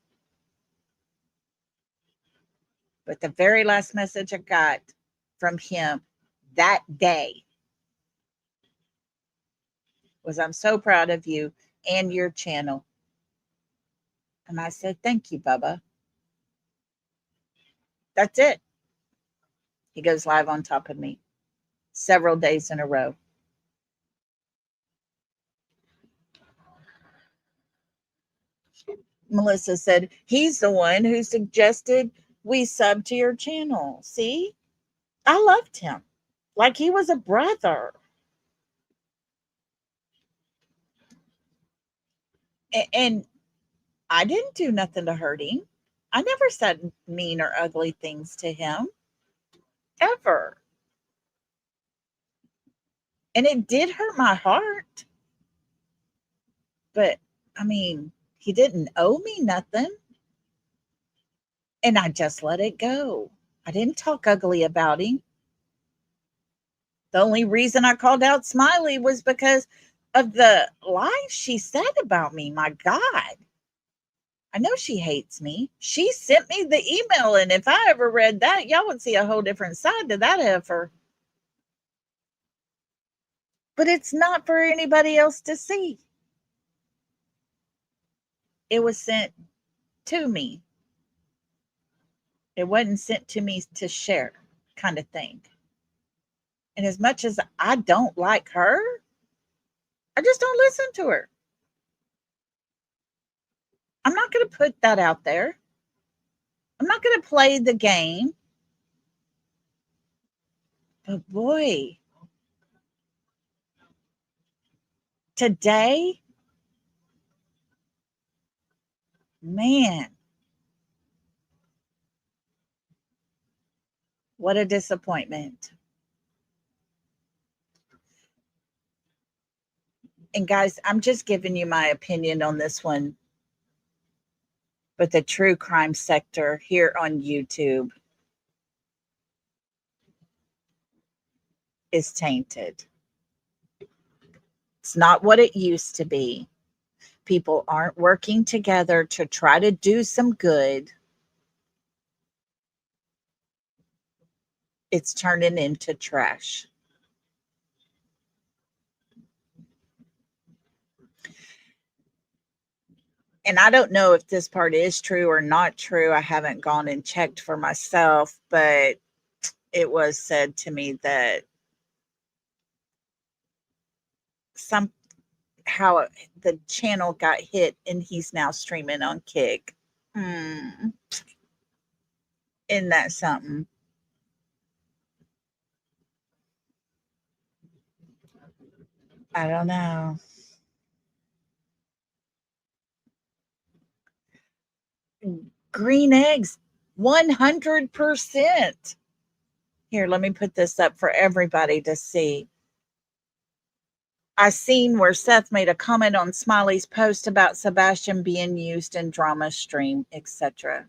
But the very last message I got from him that day was, I'm so proud of you and your channel. And I said, thank you, Bubba. That's it. He goes live on top of me several days in a row. Melissa said, he's the one who suggested we sub to your channel. See, I loved him like he was a brother. And I didn't do nothing to hurt him. I never said mean or ugly things to him, ever. And it did hurt my heart. But I mean, he didn't owe me nothing. And I just let it go. I didn't talk ugly about him. The only reason I called out Smiley was because of the lies she said about me. My God. I know she hates me. She sent me the email, and if I ever read that, y'all would see a whole different side to that heifer. But it's not for anybody else to see. It was sent to me. It wasn't sent to me to share, kind of thing. And as much as I don't like her, I just don't listen to her. I'm not going to put that out there. I'm not going to play the game. But boy, today, man, what a disappointment. And guys, I'm just giving you my opinion on this one. But the true crime sector here on YouTube is tainted. It's not what it used to be. People aren't working together to try to do some good. It's turning into trash. And I don't know if this part is true or not true. I haven't gone and checked for myself, but it was said to me that somehow the channel got hit and he's now streaming on Kick. Isn't that something? I don't know. Green eggs, 100%. Here, let me put this up for everybody to see. I seen where Seth made a comment on Smiley's post about Sebastian being used in drama stream, etc.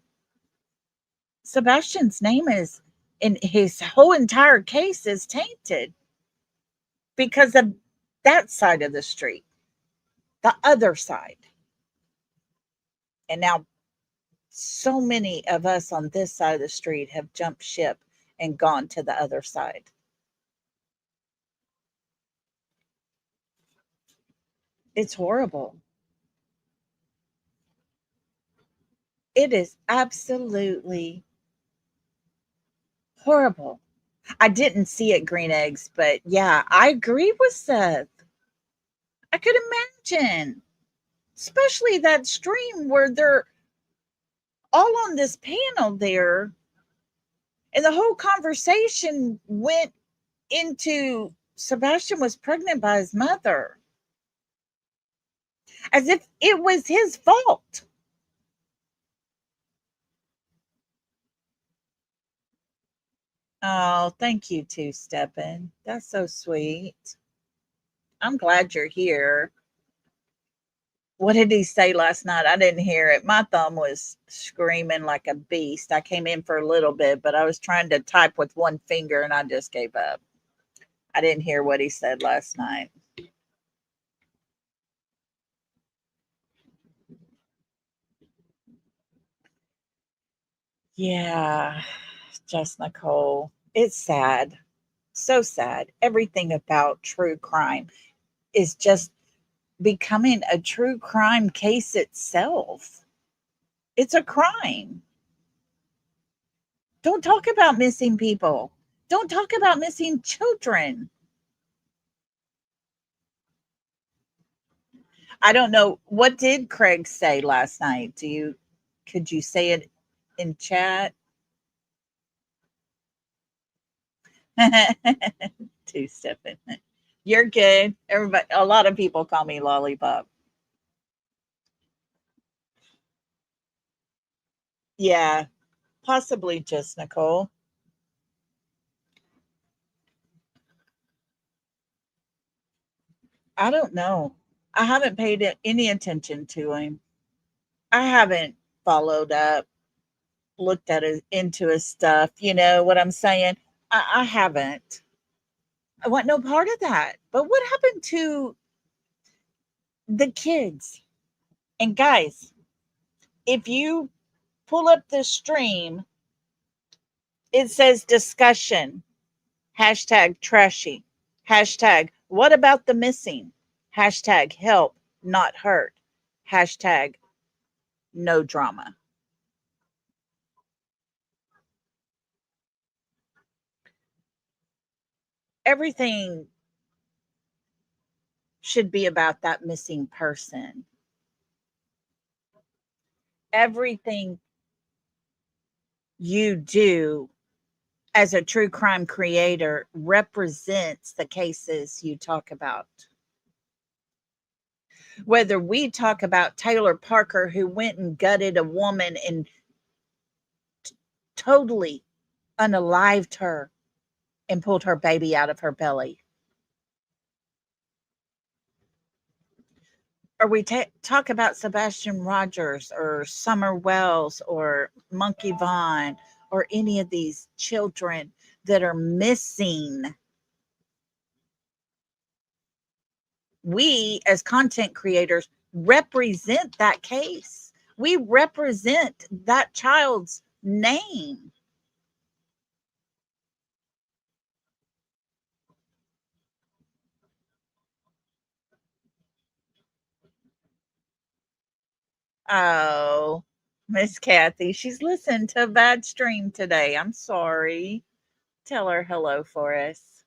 Sebastian's name is, in his whole entire case, is tainted because of that side of the street, the other side. And now so many of us on this side of the street have jumped ship and gone to the other side. It's horrible. It is absolutely horrible. I didn't see it, green eggs, but yeah, I agree with Seth. I could imagine, especially that stream where they're all on this panel there, and the whole conversation went into Sebastian was pregnant by his mother, as if it was his fault. Oh, thank you, Two Steppin'. That's so sweet. I'm glad you're here. What did he say last night? I didn't hear it. My thumb was screaming like a beast. I came in for a little bit, but I was trying to type with one finger and I just gave up. I didn't hear what he said last night. Yeah, just Nicole. It's sad. So sad. Everything about true crime is just becoming a true crime case itself. It's a crime. Don't talk about missing people. Don't talk about missing children. I don't know. What did Craig say last night? Could you say it in chat? Two stepping. You're good. Everybody, a lot of people call me Lollipop. Yeah, possibly just Nicole. I don't know. I haven't paid any attention to him. I haven't followed up, looked at into his stuff. You know what I'm saying? I haven't. I want no part of that. But what happened to the kids? And guys, if you pull up the stream, it says discussion, hashtag trashy, hashtag what about the missing, hashtag help, not hurt, hashtag no drama. Everything should be about that missing person. Everything you do as a true crime creator represents the cases you talk about. Whether we talk about Taylor Parker, who went and gutted a woman and totally unalived her and pulled her baby out of her belly. or we talk about Sebastian Rogers or Summer Wells or Monkey Vaughn or any of these children that are missing, we as content creators represent that case. We represent that child's name. Oh, Miss Kathy, she's listened to a bad stream today. I'm sorry. Tell her hello for us.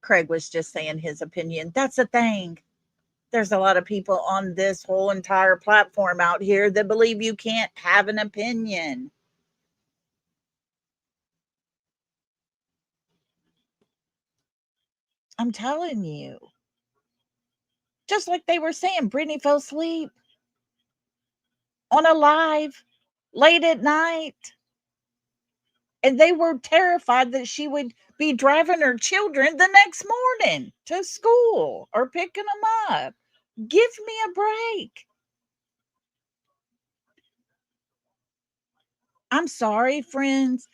Craig was just saying his opinion. That's the thing. There's a lot of people on this whole entire platform out here that believe you can't have an opinion. I'm telling you. Just like they were saying, Brittany fell asleep on a live late at night. And they were terrified that she would be driving her children the next morning to school or picking them up. Give me a break. I'm sorry, friends,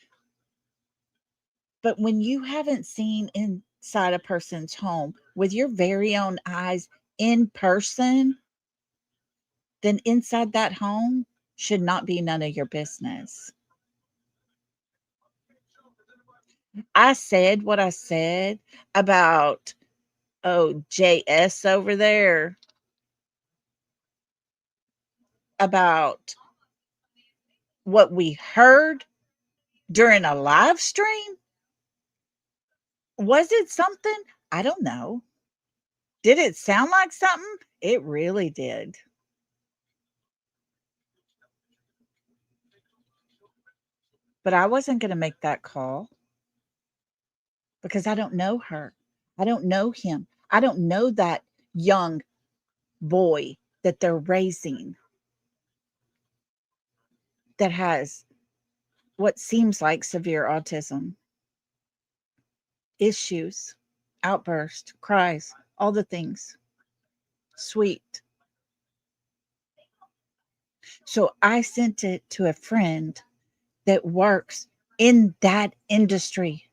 but when you haven't seen inside a person's home with your very own eyes in person, then inside that home should not be none of your business. I said what I said about, oh, JS over there, about what we heard during a live stream. Was it something? I don't know. Did it sound like something? It really did. But I wasn't going to make that call because I don't know her. I don't know him. I don't know that young boy that they're raising that has what seems like severe autism, issues, outburst, cries, all the things. Sweet. So I sent it to a friend that works in that industry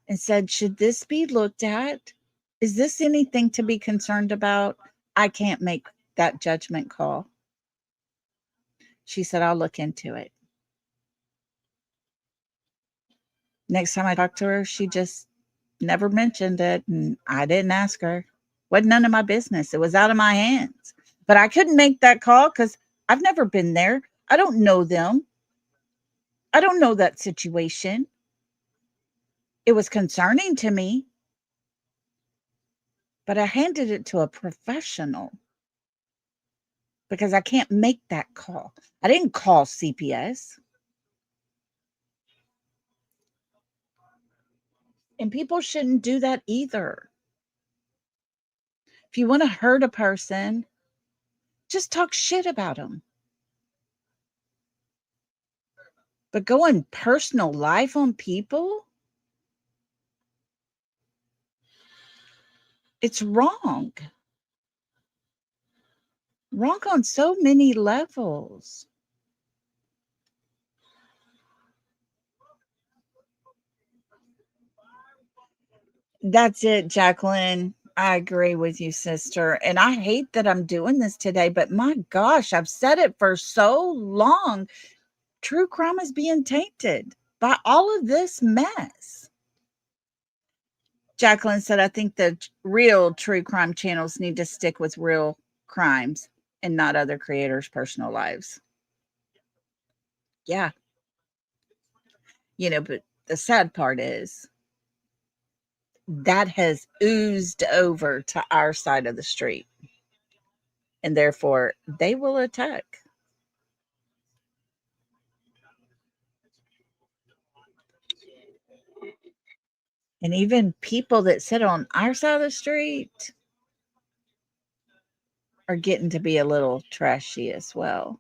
and said, should this be looked at? Is this anything to be concerned about? I can't make that judgment call. She said, I'll look into it. Next time I talked to her, she just never mentioned it. And I didn't ask her. Wasn't none of my business. It was out of my hands. But I couldn't make that call because I've never been there. I don't know them. I don't know that situation. It was concerning to me, but I handed it to a professional because I can't make that call. I didn't call CPS. And people shouldn't do that either. If you want to hurt a person, just talk shit about them. But going personal life on people, it's wrong. Wrong on so many levels. That's it, Jacqueline. I agree with you, sister. And I hate that I'm doing this today, but my gosh, I've said it for so long. True crime is being tainted by all of this mess. Jacqueline said, I think the real true crime channels need to stick with real crimes and not other creators' personal lives. Yeah. But the sad part is that has oozed over to our side of the street. And therefore, they will attack. And even people that sit on our side of the street are getting to be a little trashy as well.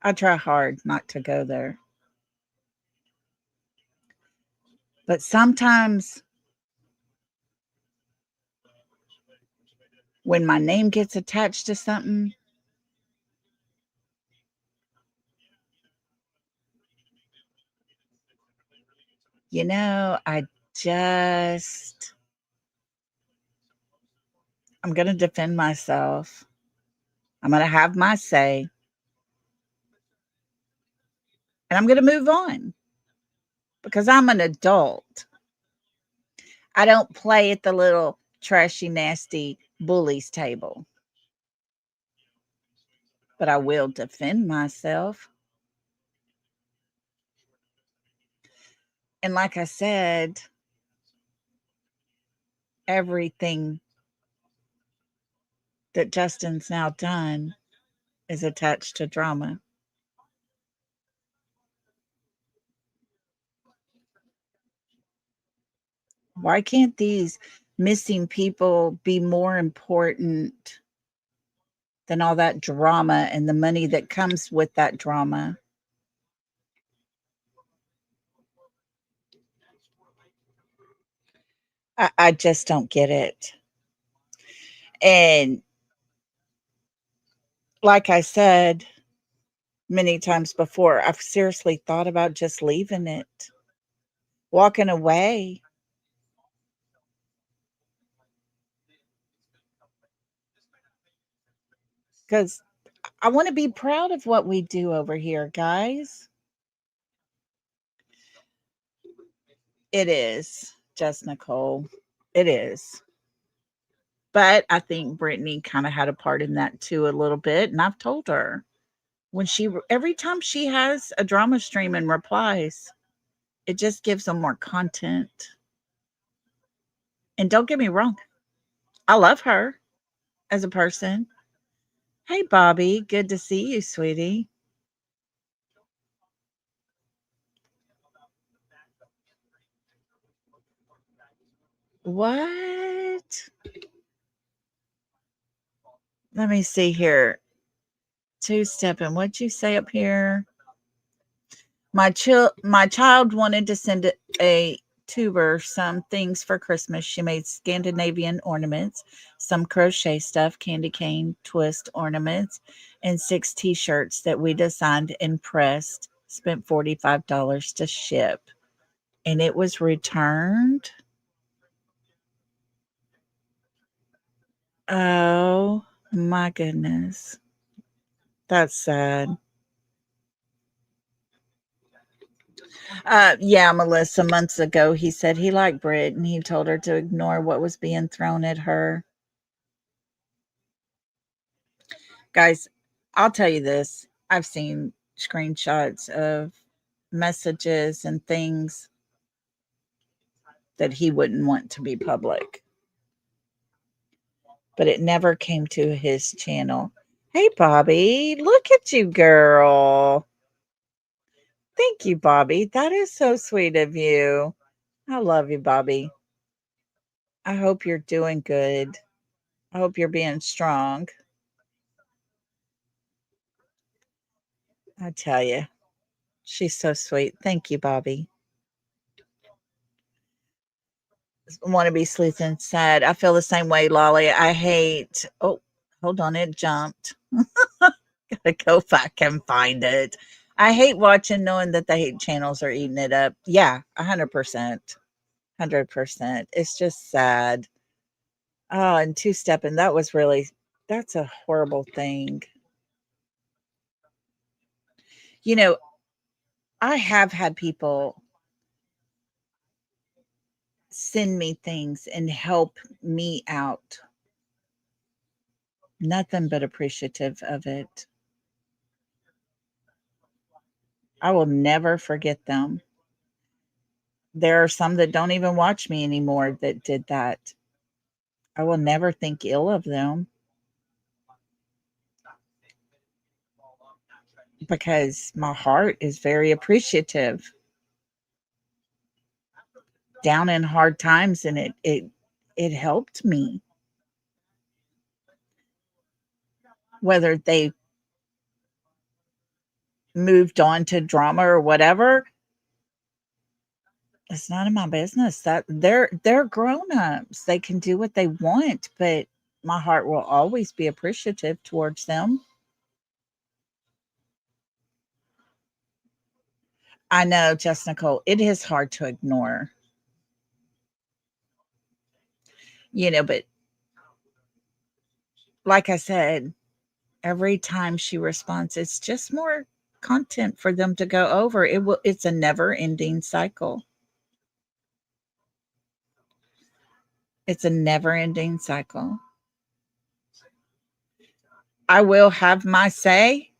I try hard not to go there. But sometimes when my name gets attached to something, you know, I'm going to defend myself. I'm going to have my say. And I'm going to move on because I'm an adult. I don't play at the little trashy, nasty bullies table. But I will defend myself. And like I said, everything that Justin's now done is attached to drama. Why can't these missing people be more important than all that drama and the money that comes with that drama? I just don't get it. And like I said many times before, I've seriously thought about just leaving it, walking away. Because I want to be proud of what we do over here, guys. It is, just Nicole. It is. But I think Brittany kind of had a part in that too, a little bit. And I've told her when every time she has a drama stream and replies, it just gives them more content. And don't get me wrong, I love her as a person. Hey, Bobby, good to see you, sweetie. What? Let me see here. Two-stepping. What'd you say up here? My child wanted to send a tuber some things for Christmas. She made Scandinavian ornaments, some crochet stuff, candy cane twist ornaments, and 6 t-shirts that we designed and pressed. Spent $45 to ship. And it was returned. Oh my goodness. That's sad. Yeah, Melissa, months ago, he said he liked Brit and he told her to ignore what was being thrown at her. Guys, I'll tell you this. I've seen screenshots of messages and things that he wouldn't want to be public, but it never came to his channel. Hey, Bobby, look at you, girl. Thank you, Bobby. That is so sweet of you. I love you, Bobby. I hope you're doing good. I hope you're being strong. I tell you, she's so sweet. Thank you, Bobby. Want to be sleeping sad. I feel the same way, Lolly. I hate. Oh, hold on, it jumped. Gotta go back and find it. I hate watching knowing that the hate channels are eating it up. Yeah, 100%. 100%. It's just sad. Oh, and two-stepping, that's a horrible thing. You know, I have had people send me things and help me out. Nothing but appreciative of it. I will never forget them. There are some that don't even watch me anymore that did that. I will never think ill of them because my heart is very appreciative. Down in hard times, and it helped me. Whether they moved on to drama or whatever, it's none of my business. That they're grown-ups. They can do what they want, but my heart will always be appreciative towards them. I know, Just Nicole, it is hard to ignore, but like I said, every time she responds, it's just more content for them to go over. It's a never ending cycle. It's a never ending cycle. I will have my say,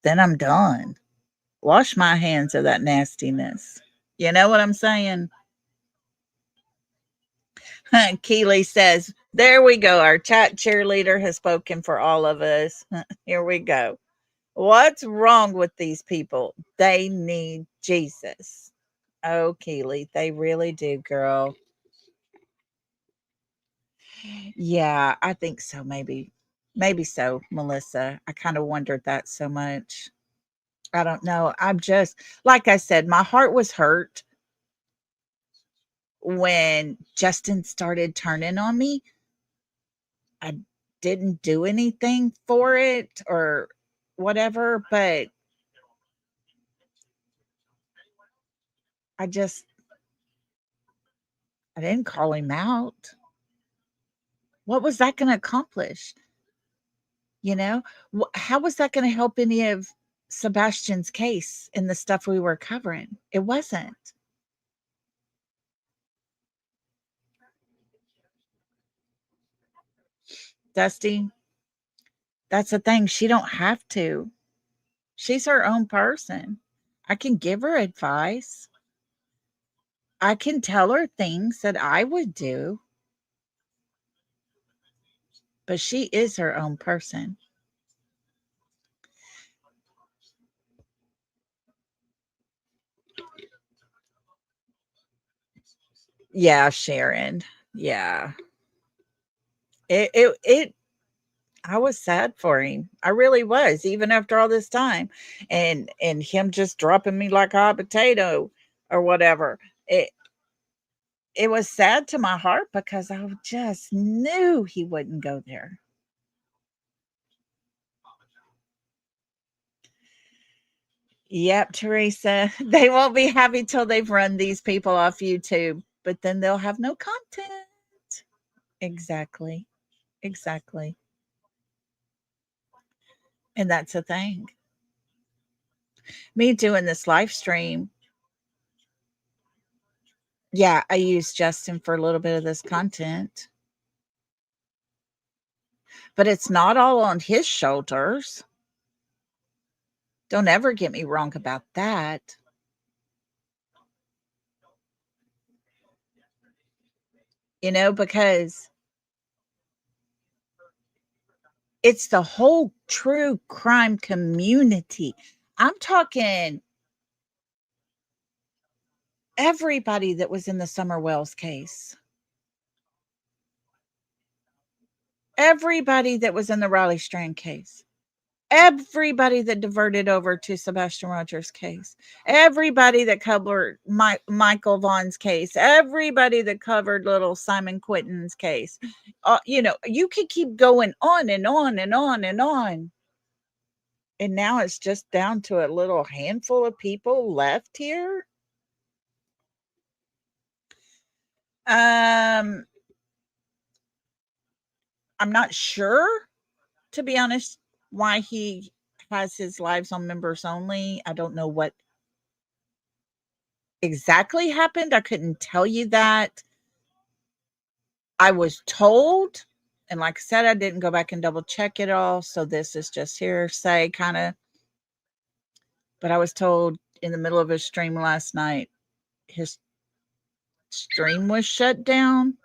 then I'm done. Wash my hands of that nastiness. You know what I'm saying? Keeley says, there we go. Our chat cheerleader has spoken for all of us. Here we go. What's wrong with these people? They need Jesus. Oh, Keeley, they really do, girl. Yeah, I think so. Maybe so, Melissa. I kind of wondered that so much. I don't know. I'm just, like I said, my heart was hurt when Justin started turning on me. I didn't do anything for it or whatever, but I just, I didn't call him out. What was that going to accomplish? You know, how was that going to help any of Sebastian's case in the stuff we were covering? It wasn't. Dusty, that's the thing. She don't have to. She's her own person. I can give her advice. I can tell her things that I would do, but she is her own person. Yeah, Sharon. Yeah. It I was sad for him. I really was, even after all this time. And him just dropping me like a hot potato or whatever. It was sad to my heart because I just knew he wouldn't go there. Yep, Teresa. They won't be happy till they've run these people off YouTube, but then they'll have no content. Exactly. Exactly. And that's the thing. Me doing this live stream, yeah, I use Justin for a little bit of this content, but it's not all on his shoulders. Don't ever get me wrong about that. Because it's the whole true crime community. I'm talking everybody that was in the Summer Wells case, everybody that was in the Raleigh Strand case, everybody that diverted over to Sebastian Rogers' case, everybody that covered Michael Vaughn's case, everybody that covered little Simon Quinton's case. You could keep going on and on and on and on. And now it's just down to a little handful of people left here. I'm not sure, to be honest, why he has his lives on members only. I don't know what exactly happened. I couldn't tell you that. I was told, and like I said, I didn't go back and double check it all. So this is just hearsay kind of. But I was told in the middle of his stream last night, his stream was shut down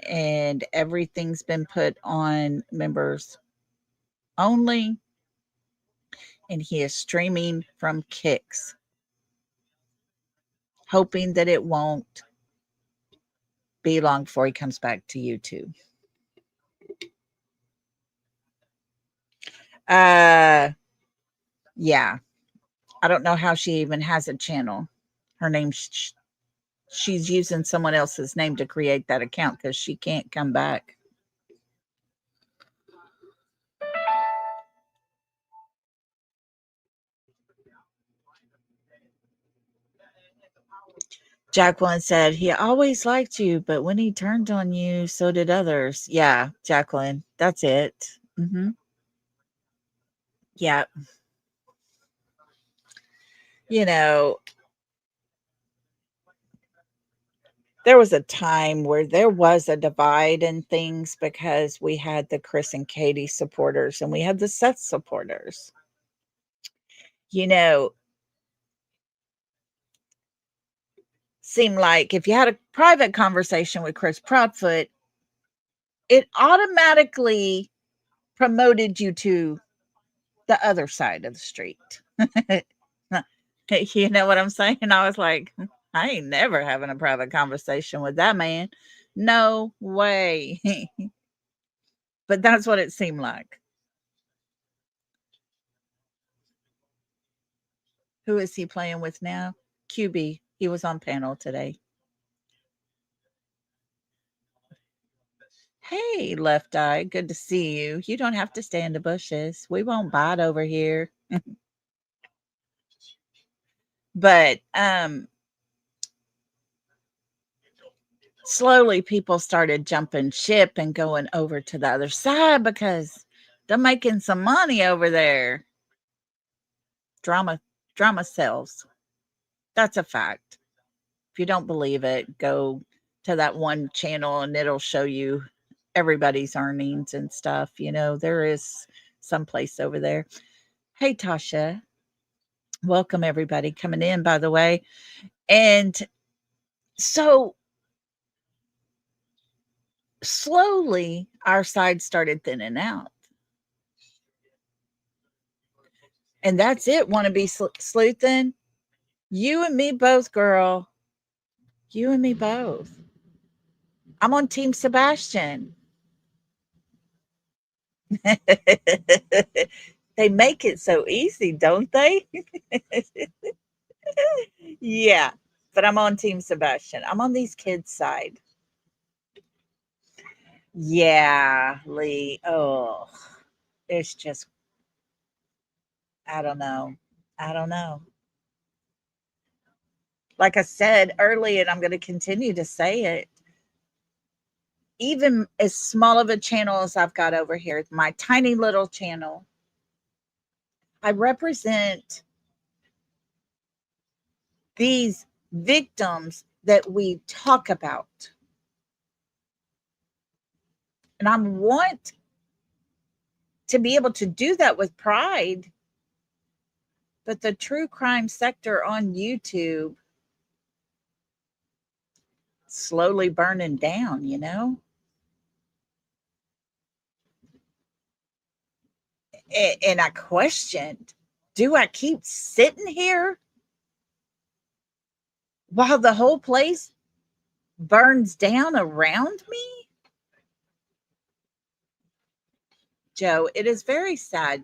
and everything's been put on members only. And he is streaming from Kicks, hoping that it won't be long before he comes back to YouTube. Yeah. I don't know how she even has a channel. Her name's she's using someone else's name to create that account because she can't come back. Jacqueline said, he always liked you, but when he turned on you, so did others. Yeah, Jacqueline, that's it. Yeah. You know, there was a time where there was a divide in things because we had the Chris and Katie supporters and we had the Seth supporters. You know, seemed like if you had a private conversation with Chris Proudfoot, it automatically promoted you to the other side of the street. You know what I'm saying? I was like, I ain't never having a private conversation with that man. No way. But that's what it seemed like. Who is he playing with now? QB. He was on panel today. Hey, Left Eye. Good to see you. You don't have to stay in the bushes. We won't bite over here. But slowly people started jumping ship and going over to the other side because they're making some money over there. Drama sells. That's a fact. If you don't believe it, go to that one channel and it'll show you everybody's earnings and stuff. You know, there is some place over there. Hey, Tasha. Welcome everybody coming in, by the way. And so slowly our side started thinning out. And that's it. Want to be sleuthing? You and me both, girl. You and me both. I'm on Team Sebastian. They make it so easy, don't they? Yeah, but I'm on Team Sebastian. I'm on these kids' side. Yeah, Lee. Oh, it's just, I don't know. I don't know. Like I said early, and I'm going to continue to say it, even as small of a channel as I've got over here, my tiny little channel, I represent these victims that we talk about. And I want to be able to do that with pride. But the true crime sector on YouTube slowly burning down, you know? And I questioned, do I keep sitting here while the whole place burns down around me? Joe, it is very sad.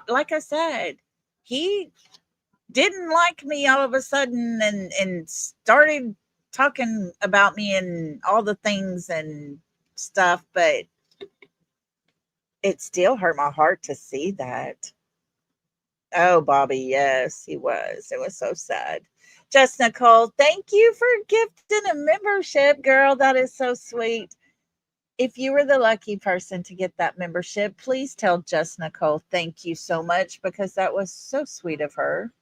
Like I said, he didn't like me all of a sudden and started talking about me and all the things and stuff, but it still hurt my heart to see that. Oh, Bobby, yes, he was. It was so sad. Just Nicole, thank you for gifting a membership, girl. That is so sweet. If you were the lucky person to get that membership, please tell Just Nicole thank you so much because that was so sweet of her.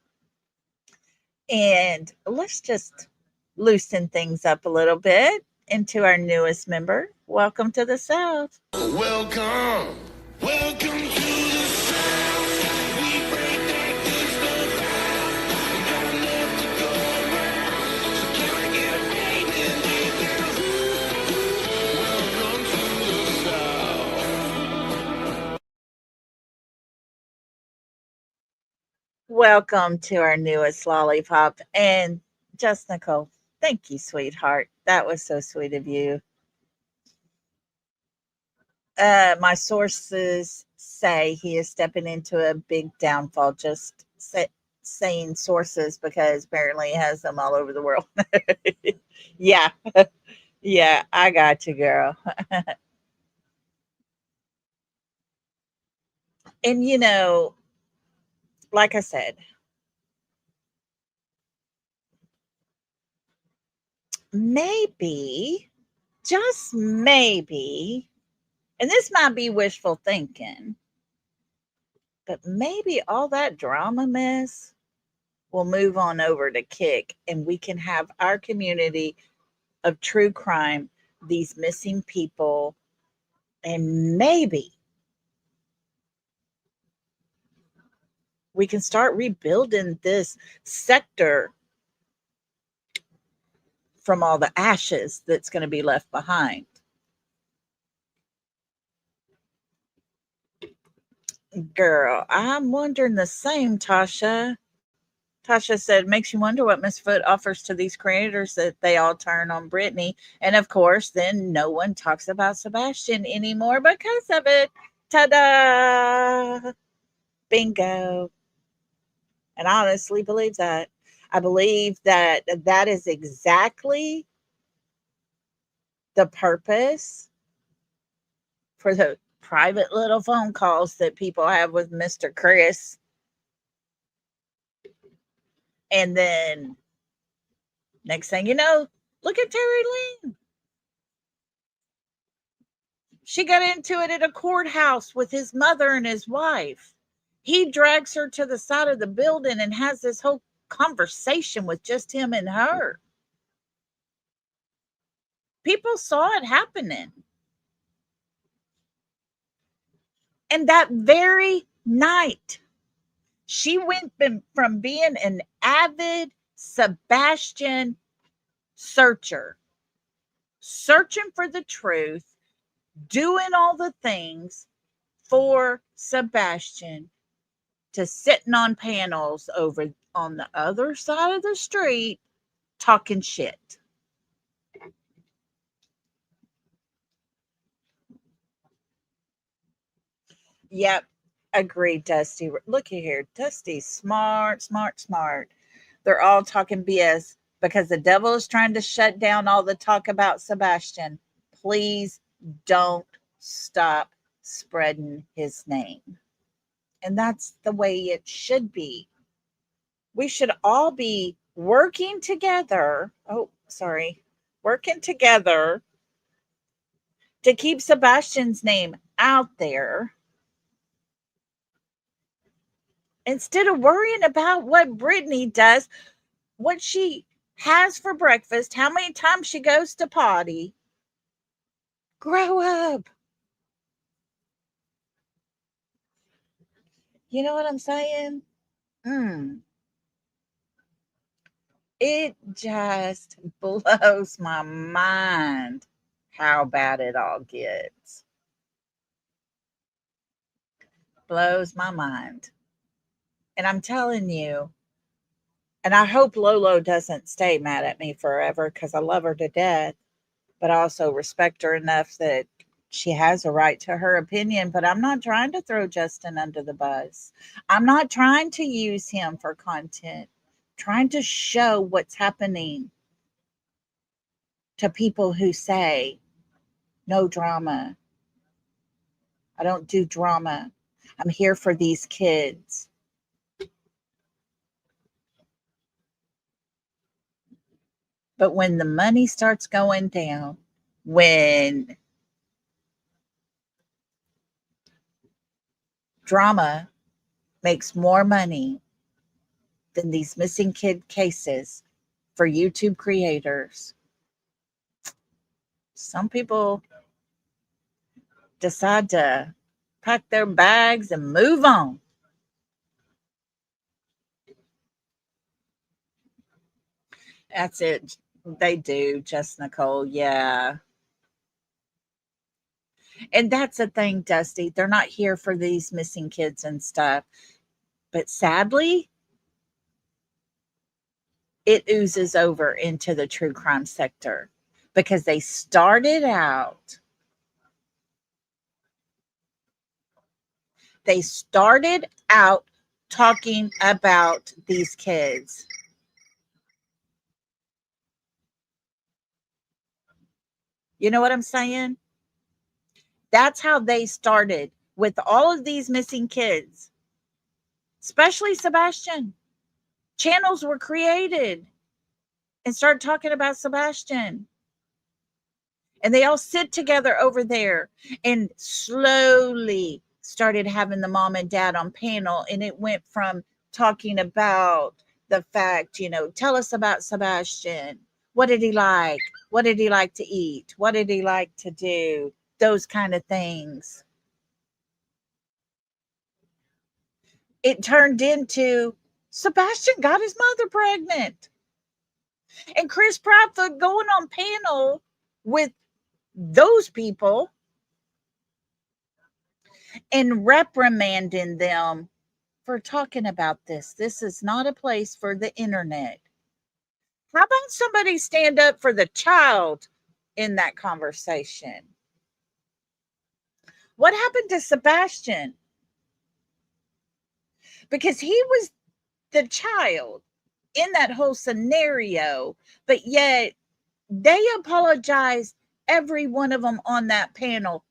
And let's just loosen things up a little bit into our newest member. Welcome to the South. Welcome. Welcome to the South. We break that good stuff out. We got enough to go around. So can I get a baby? Welcome to the South. Welcome to our newest lollipop. And Just Nicole, thank you, sweetheart. That was so sweet of you. My sources say he is stepping into a big downfall. Just saying sources because apparently it has them all over the world. Yeah. Yeah, I got you, girl. And like I said, maybe, just maybe, and this might be wishful thinking, but maybe all that drama mess will move on over to Kick and we can have our community of true crime, these missing people, and maybe we can start rebuilding this sector from all the ashes that's going to be left behind. Girl, I'm wondering the same, Tasha. Tasha said, makes you wonder what Miss Foot offers to these creators that they all turn on Brittany. And of course, then no one talks about Sebastian anymore because of it. Ta da! Bingo. And I honestly believe that. I believe that that is exactly the purpose for the private little phone calls that people have with Mr. Chris. And then next thing you know, look at Terry Lynn. She got into it at a courthouse with his mother and his wife. He drags her to the side of the building and has this whole conversation with just him and her. People saw it happening. And that very night, she went from being an avid Sebastian searcher, searching for the truth, doing all the things for Sebastian, to sitting on panels over on the other side of the street talking shit. Yep, agreed, Dusty. Look here, Dusty's smart, smart, smart. They're all talking BS because the devil is trying to shut down all the talk about Sebastian. Please don't stop spreading his name. And that's the way it should be. We should all be working together. Oh, sorry. Working together to keep Sebastian's name out there instead of worrying about what Brittany does, what she has for breakfast, how many times she goes to potty. Grow up. You know what I'm saying? Mm. It just blows my mind how bad it all gets. Blows my mind. And I'm telling you, and I hope Lolo doesn't stay mad at me forever because I love her to death, but I also respect her enough that she has a right to her opinion. But I'm not trying to throw Justin under the bus. I'm not trying to use him for content, trying to show what's happening to people who say, no drama. I don't do drama. I'm here for these kids. But when the money starts going down, when drama makes more money than these missing kid cases for YouTube creators, some people decide to pack their bags and move on. That's it. They do, just Nicole. Yeah. And that's the thing, Dusty. They're not here for these missing kids and stuff. But sadly, it oozes over into the true crime sector because they started out talking about these kids. You know what I'm saying? That's how they started with all of these missing kids, especially Sebastian. Channels were created and started talking about Sebastian. And they all sit together over there and slowly started having the mom and dad on panel. And it went from talking about the fact, tell us about Sebastian. What did he like? What did he like to eat? What did he like to do? Those kind of things. It turned into Sebastian got his mother pregnant. And Chris Proudfoot going on panel with those people and reprimanding them for talking about this. This is not a place for the internet. How about somebody stand up for the child in that conversation? What happened to Sebastian? Because he was the child in that whole scenario, but yet they apologized, every one of them on that panel,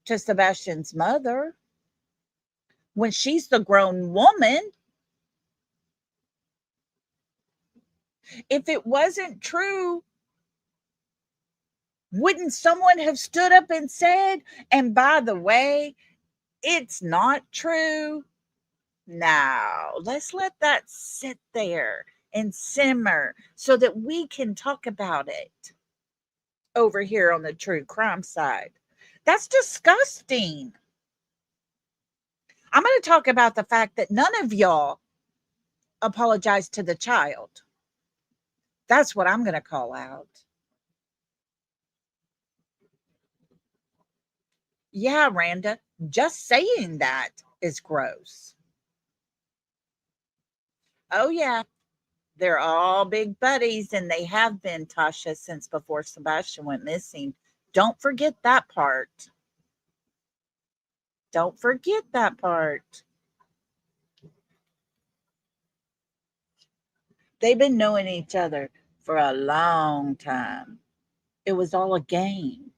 to Sebastian's mother when she's the grown woman. If it wasn't true, wouldn't someone have stood up and said, and by the way, it's not true? Now, let's let that sit there and simmer so that we can talk about it over here on the true crime side. That's disgusting. I'm going to talk about the fact that none of y'all apologized to the child. That's what I'm going to call out. Yeah, Randa, just saying that is gross. Oh, yeah, they're all big buddies, and they have been, Tasha, since before Sebastian went missing. Don't forget that part. Don't forget that part. They've been knowing each other for a long time. It was all a game.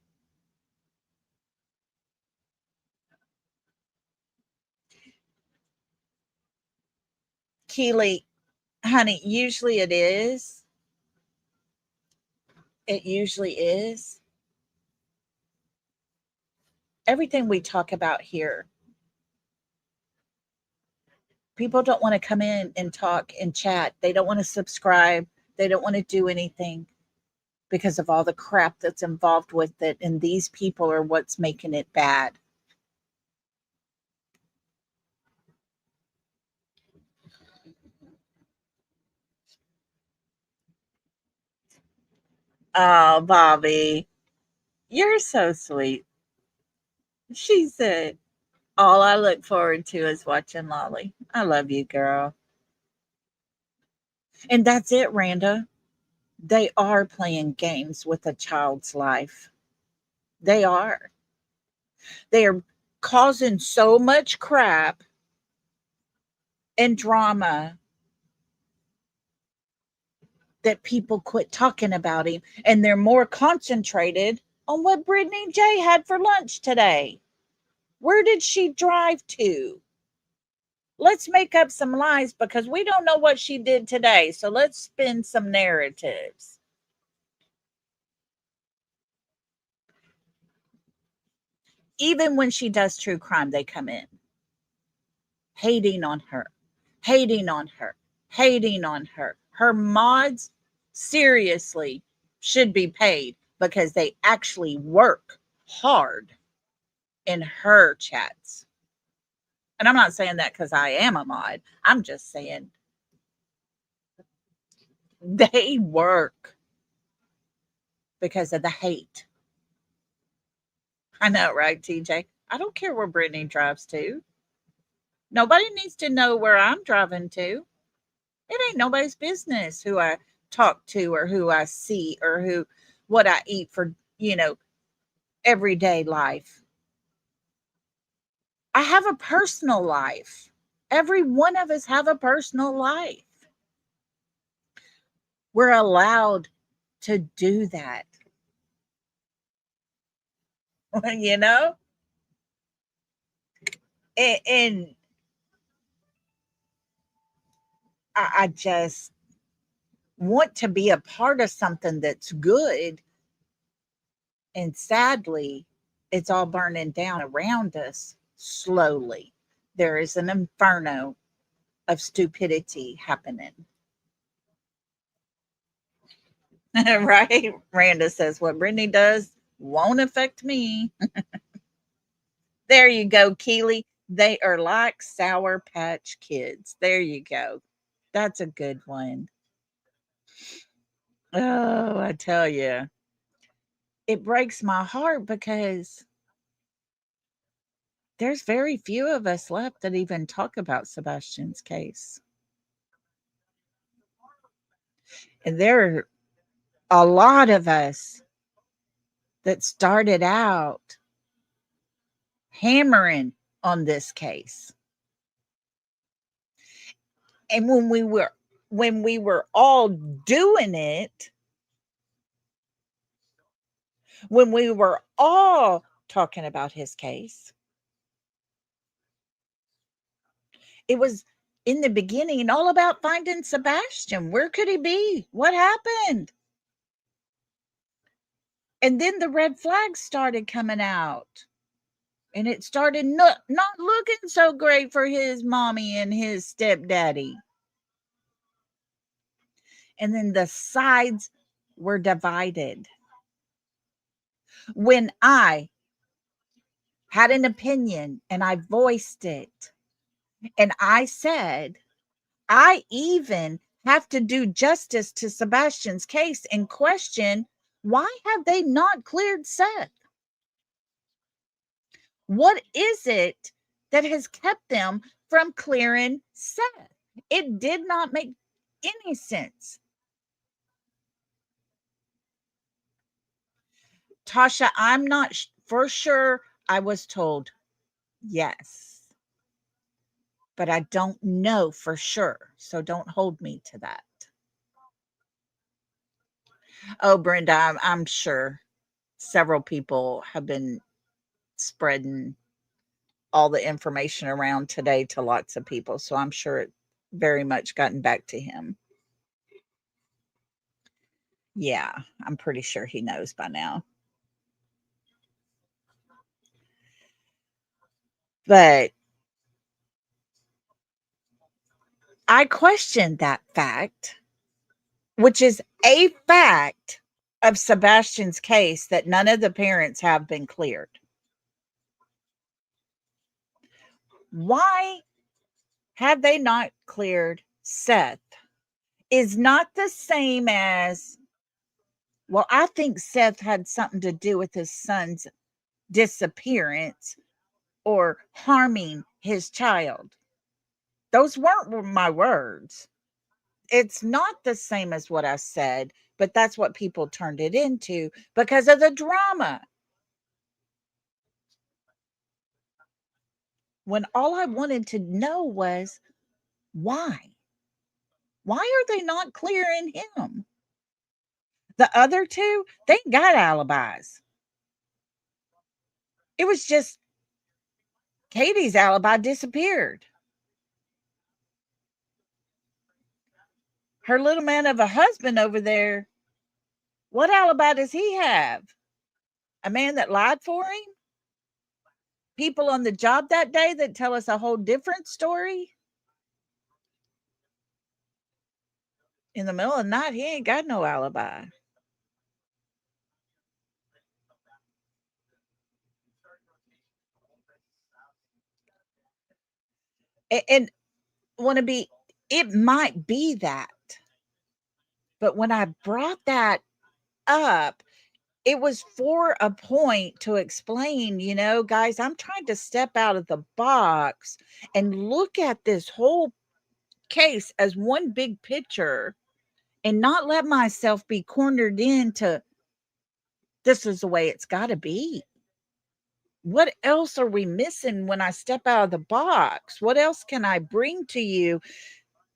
Keely, honey, usually it is. It usually is. Everything we talk about here, people don't want to come in and talk and chat. They don't want to subscribe. They don't want to do anything because of all the crap that's involved with it. And these people are what's making it bad. Oh, Bobby, you're so sweet. She said, all I look forward to is watching Lolly. I love you, girl. And that's it, Randa. They are playing games with a child's life. They are. They are causing so much crap and drama that people quit talking about him, and they're more concentrated on what Brittany J had for lunch today. Where did she drive to? Let's make up some lies because we don't know what she did today. So let's spin some narratives. Even when she does true crime, they come in hating on her, hating on her, hating on her. Her mods seriously should be paid because they actually work hard in her chats. And I'm not saying that because I am a mod. I'm just saying they work because of the hate. I know, right, TJ? I don't care where Brittany drives to. Nobody needs to know where I'm driving to. It ain't nobody's business who I talk to or who I see or who what I eat for, everyday life. I have a personal life Every one of us have a personal life. We're allowed to do that. You know? And I just want to be a part of something that's good. And sadly, it's all burning down around us slowly. There is an inferno of stupidity happening. Right? Randa says, what Brittany does won't affect me. There you go, Keely. They are like Sour Patch Kids. There you go. That's a good one. Oh, I tell you, it breaks my heart because there's very few of us left that even talk about Sebastian's case. And there are a lot of us that started out hammering on this case. And when we were all doing it, when we were all talking about his case, it was in the beginning all about finding Sebastian. Where could he be? What happened? And then the red flags started coming out. And it started not looking so great for his mommy and his stepdaddy. And then the sides were divided. When I had an opinion and I voiced it, and I said, I even have to do justice to Sebastian's case and question, why have they not cleared Seth? What is it that has kept them from clearing Seth? It did not make any sense. Tasha, I'm not for sure. I was told yes, but I don't know for sure. So don't hold me to that. Oh, Brenda, I'm sure several people have been spreading all the information around today to lots of people. So I'm sure it very much gotten back to him. Yeah, I'm pretty sure he knows by now. But I questioned that fact, which is a fact of Sebastian's case, that none of the parents have been cleared. Why have they not cleared Seth? Is not the same as, well, I think Seth had something to do with his son's disappearance or harming his child. Those weren't my words. It's not the same as what I said, but that's what people turned it into because of the drama. When all I wanted to know was why? Why are they not clearing him? The other two, they ain't got alibis. It was just Katie's alibi disappeared. Her little man of a husband over there, what alibi does he have? A man that lied for him? People on the job that day that tell us a whole different story? In the middle of the night, he ain't got no alibi. And want to be, it might be that. But when I brought that up, it was for a point to explain, guys, I'm trying to step out of the box and look at this whole case as one big picture and not let myself be cornered into this is the way it's got to be. What else are we missing when I step out of the box? What else can I bring to you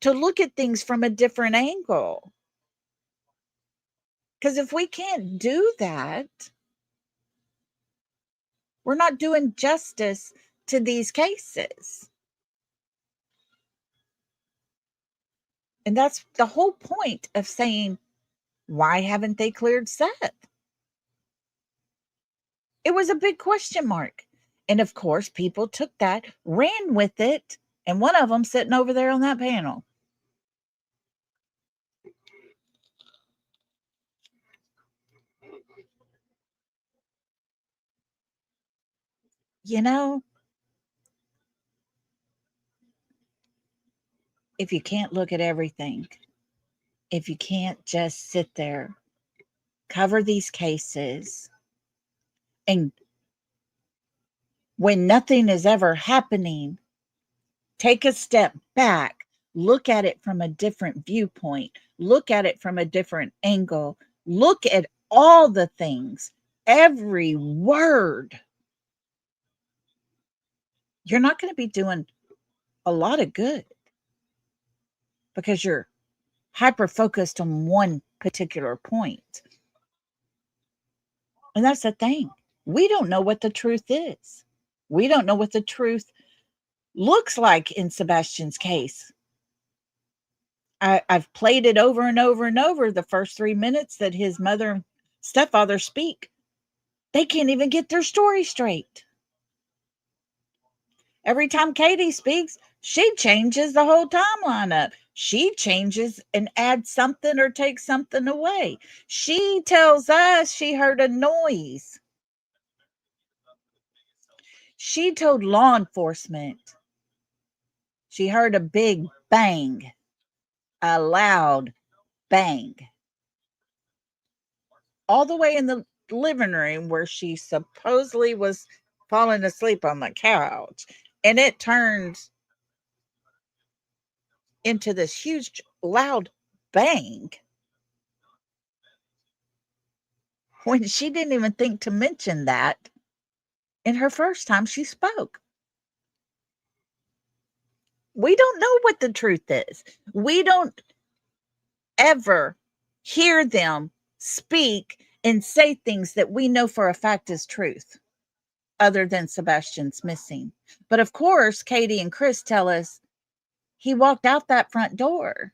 to look at things from a different angle? Because if we can't do that, we're not doing justice to these cases. And that's the whole point of saying, why haven't they cleared Seth? It was a big question mark. And of course, people took that, ran with it, and one of them sitting over there on that panel. You know, if you can't look at everything, if you can't just sit there, cover these cases, and when nothing is ever happening, take a step back, look at it from a different viewpoint, look at it from a different angle, look at all the things, every word. You're not going to be doing a lot of good because you're hyper focused on one particular point. And that's the thing. We don't know what the truth is. We don't know what the truth looks like in Sebastian's case. I've played it over and over and over. The first 3 minutes that his mother and stepfather speak, they can't even get their story straight. Every time Katie speaks, she changes the whole timeline up. She changes and adds something or takes something away. She tells us she heard a noise. She told law enforcement she heard a big bang, a loud bang, all the way in the living room where she supposedly was falling asleep on the couch. And it turns into this huge, loud bang when she didn't even think to mention that in her first time she spoke. We don't know what the truth is. We don't ever hear them speak and say things that we know for a fact is truth, other than Sebastian's missing. But of course, Katie and Chris tell us he walked out that front door.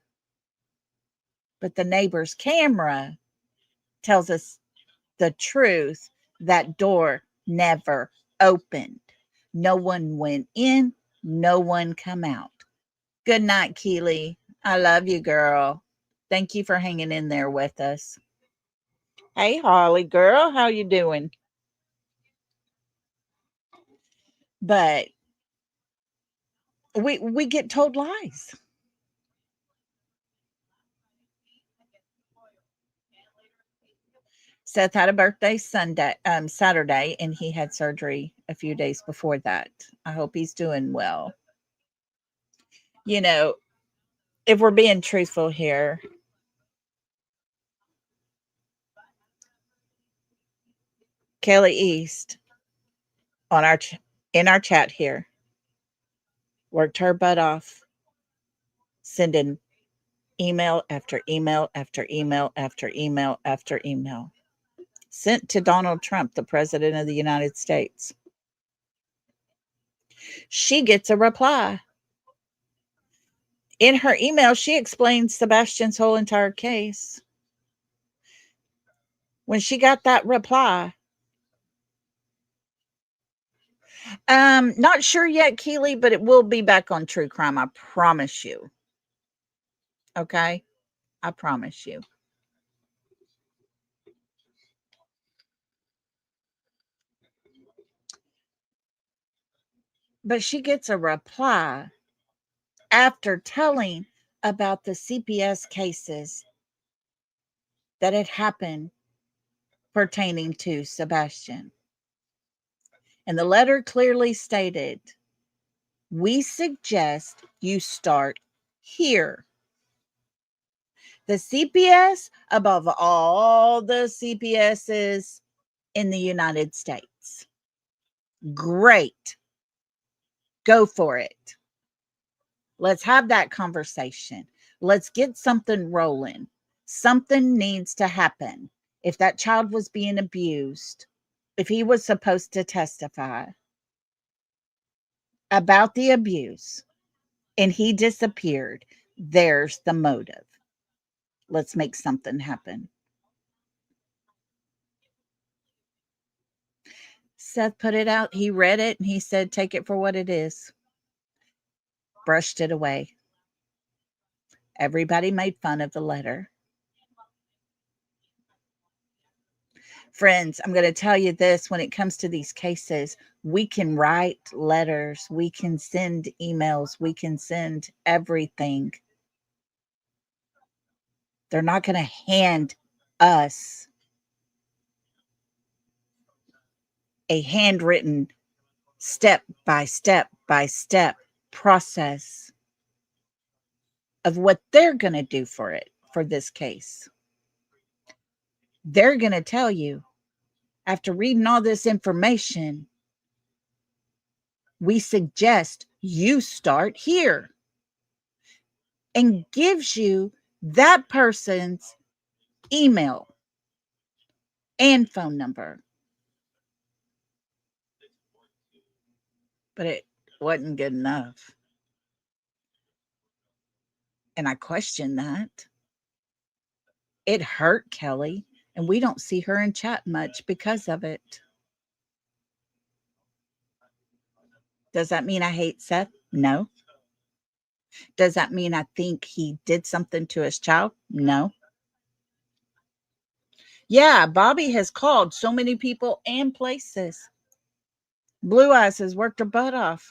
But the neighbor's camera tells us the truth. That door never opened. No one went in, no one come out. Good night, Keely. I love you, girl. Thank you for hanging in there with us. Hey, Holly, girl, how you doing? But we get told lies. Seth had a birthday Saturday, and he had surgery a few days before that. I hope he's doing well. You know, if we're being truthful here, Kelly East on in our chat here worked her butt off, sending email after email after email after email after email, sent to Donald Trump, the president of the United States. She gets a reply. In her email, she explains Sebastian's whole entire case. When she got that reply, not sure yet, Keely, but it will be back on True Crime. I promise you. Okay? I promise you. But she gets a reply after telling about the CPS cases that had happened pertaining to Sebastian. And the letter clearly stated, we suggest you start here. The CPS above all the CPSs in the United States. Great. Go for it. Let's have that conversation. Let's get something rolling. Something needs to happen. If that child was being abused, if he was supposed to testify about the abuse and he disappeared, there's the motive. Let's make something happen. Seth put it out. He read it and he said, take it for what it is. Brushed it away. Everybody made fun of the letter. Friends, I'm going to tell you this, when it comes to these cases, we can write letters, we can send emails, we can send everything. They're not going to hand us a handwritten step by step process of what they're going to do for it, for this case. They're going to tell you, after reading all this information, we suggest you start here, and gives you that person's email and phone number. But it wasn't good enough. And I question that. It hurt Kelly, and we don't see her in chat much because of it. Does that mean I hate Seth? No. Does that mean I think he did something to his child? No. Yeah, Bobby has called so many people and places. Blue Eyes has worked her butt off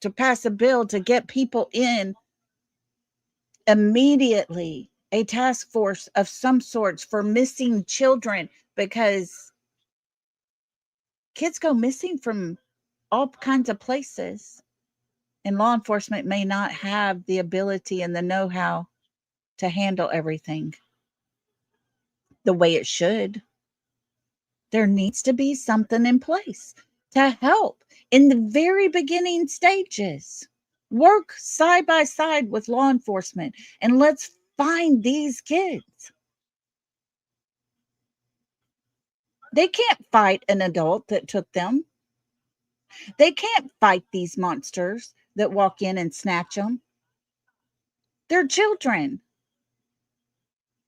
to pass a bill to get people in immediately, a task force of some sorts for missing children, because kids go missing from all kinds of places, and law enforcement may not have the ability and the know-how to handle everything the way it should. There needs to be something in place to help in the very beginning stages. Work side by side with law enforcement and let's find these kids. They can't fight an adult that took them. They can't fight these monsters that walk in and snatch them. They're children.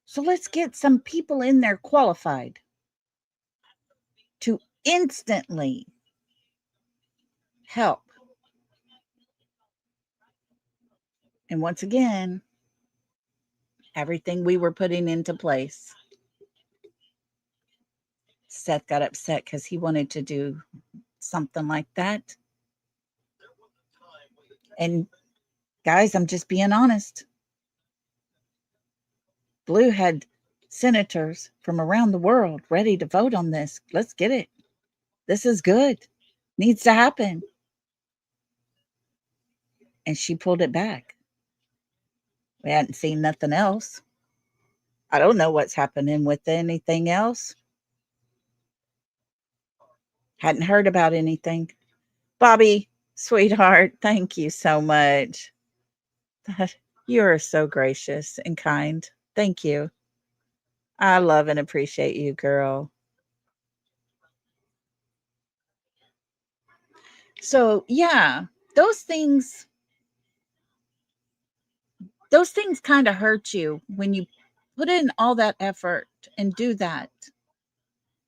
So let's get some people in there qualified to instantly help. And once again, everything we were putting into place. Seth got upset because he wanted to do something like that. And guys, I'm just being honest. Blue had senators from around the world ready to vote on this. Let's get it. This is good. Needs to happen. And she pulled it back. We hadn't seen nothing else. I don't know what's happening with anything else. Hadn't heard about anything. Bobby, sweetheart, thank you so much. You are so gracious and kind. Thank you. I love and appreciate you, girl. So, yeah, those things kind of hurt you when you put in all that effort and do that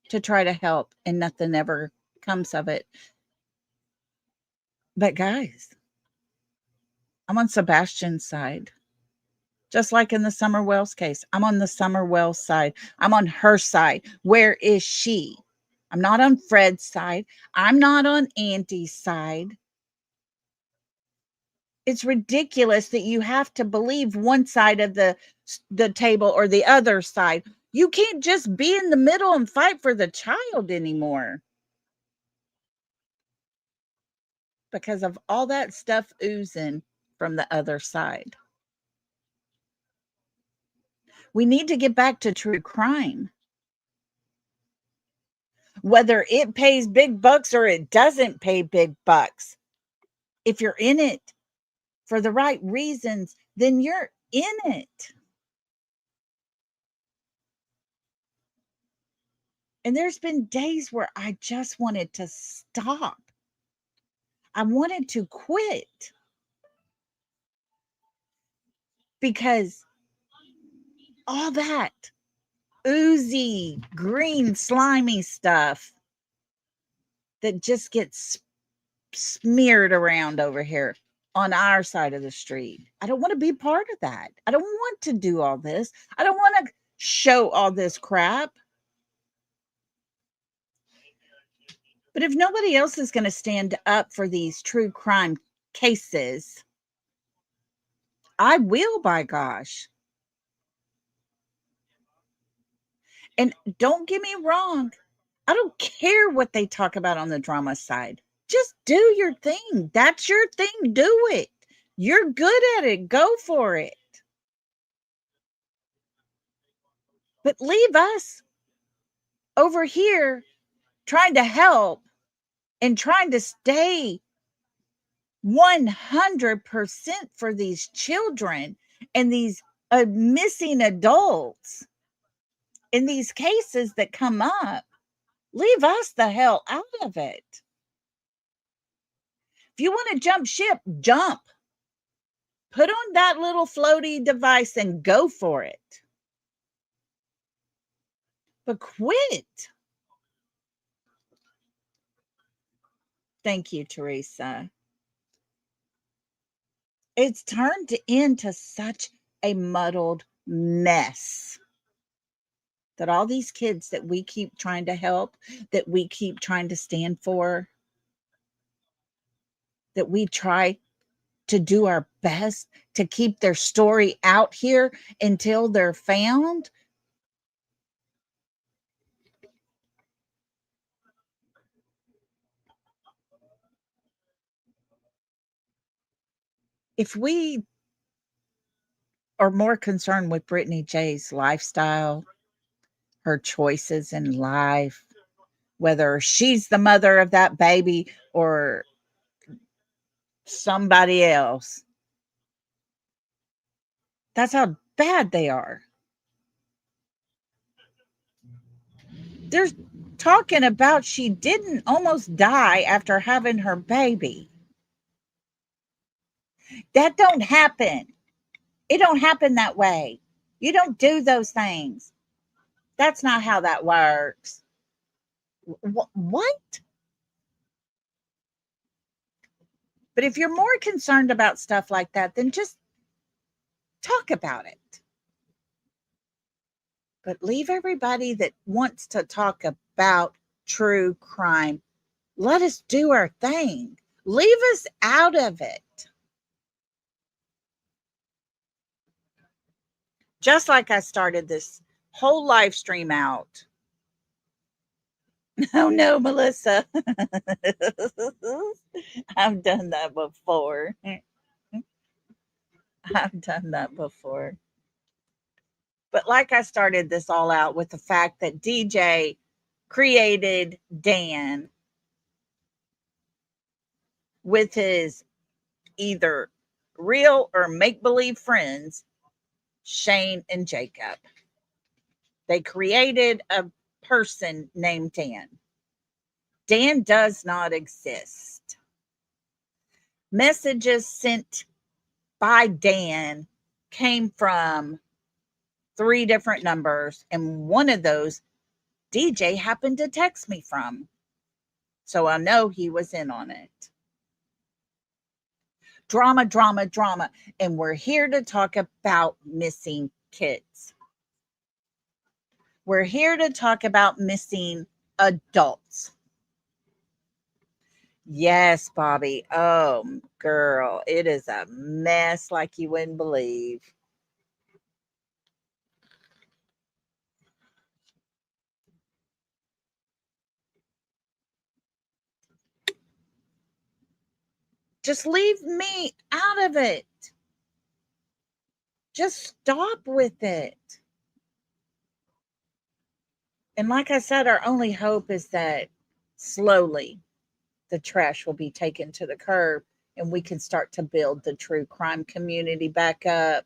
to try to help and nothing ever comes of it. But guys, I'm on Sebastian's side. Just like in the Summer Wells case, I'm on the Summer Wells side. I'm on her side. Where is she? I'm not on Fred's side. I'm not on Andy's side. It's ridiculous that you have to believe one side of the table or the other side. You can't just be in the middle and fight for the child anymore because of all that stuff oozing from the other side. We need to get back to true crime. whether it pays big bucks or it doesn't pay big bucks. If you're in it for the right reasons, then you're in it. And there's been days where I just wanted to stop. I wanted to quit because all that oozy, green, slimy stuff that just gets smeared around over here on our side of the street. I don't want to be part of that. I don't want to do all this. I don't want to show all this crap. But if nobody else is going to stand up for these true crime cases, I will, by gosh. And don't get me wrong, I don't care what they talk about on the drama side. Just do your thing. That's your thing. Do it. You're good at it. Go for it. But leave us over here trying to help and trying to stay 100% for these children and these missing adults in these cases that come up. Leave us the hell out of it. If you want to jump ship, jump. Put on that little floaty device and go for it. But quit. Thank you, Teresa. It's turned into such a muddled mess that all these kids that we keep trying to help, that we keep trying to stand for, that we try to do our best to keep their story out here until they're found. If we are more concerned with Brittany J's lifestyle, her choices in life, whether she's the mother of that baby or somebody else, that's how bad they are. They're talking about she didn't almost die after having her baby. That don't happen. It don't happen that way. You don't do those things. That's not how that works. What? But if you're more concerned about stuff like that, then just talk about it. But leave everybody that wants to talk about true crime. Let us do our thing. Leave us out of it. Just like I started this whole live stream out. Oh no, Melissa. I've done that before. I've done that before. But like I started this all out with the fact that DJ created Dan with his either real or make believe friends, Shane and Jacob. They created a person named Dan. Dan does not exist. Messages sent by Dan came from 3 different numbers, and one of those DJ happened to text me from. So I know he was in on it. Drama, drama, drama. And we're here to talk about missing kids. We're here to talk about missing adults. Yes, Bobby. Oh, girl, it is a mess like you wouldn't believe. Just leave me out of it. Just stop with it. And like I said, our only hope is that slowly the trash will be taken to the curb and we can start to build the true crime community back up.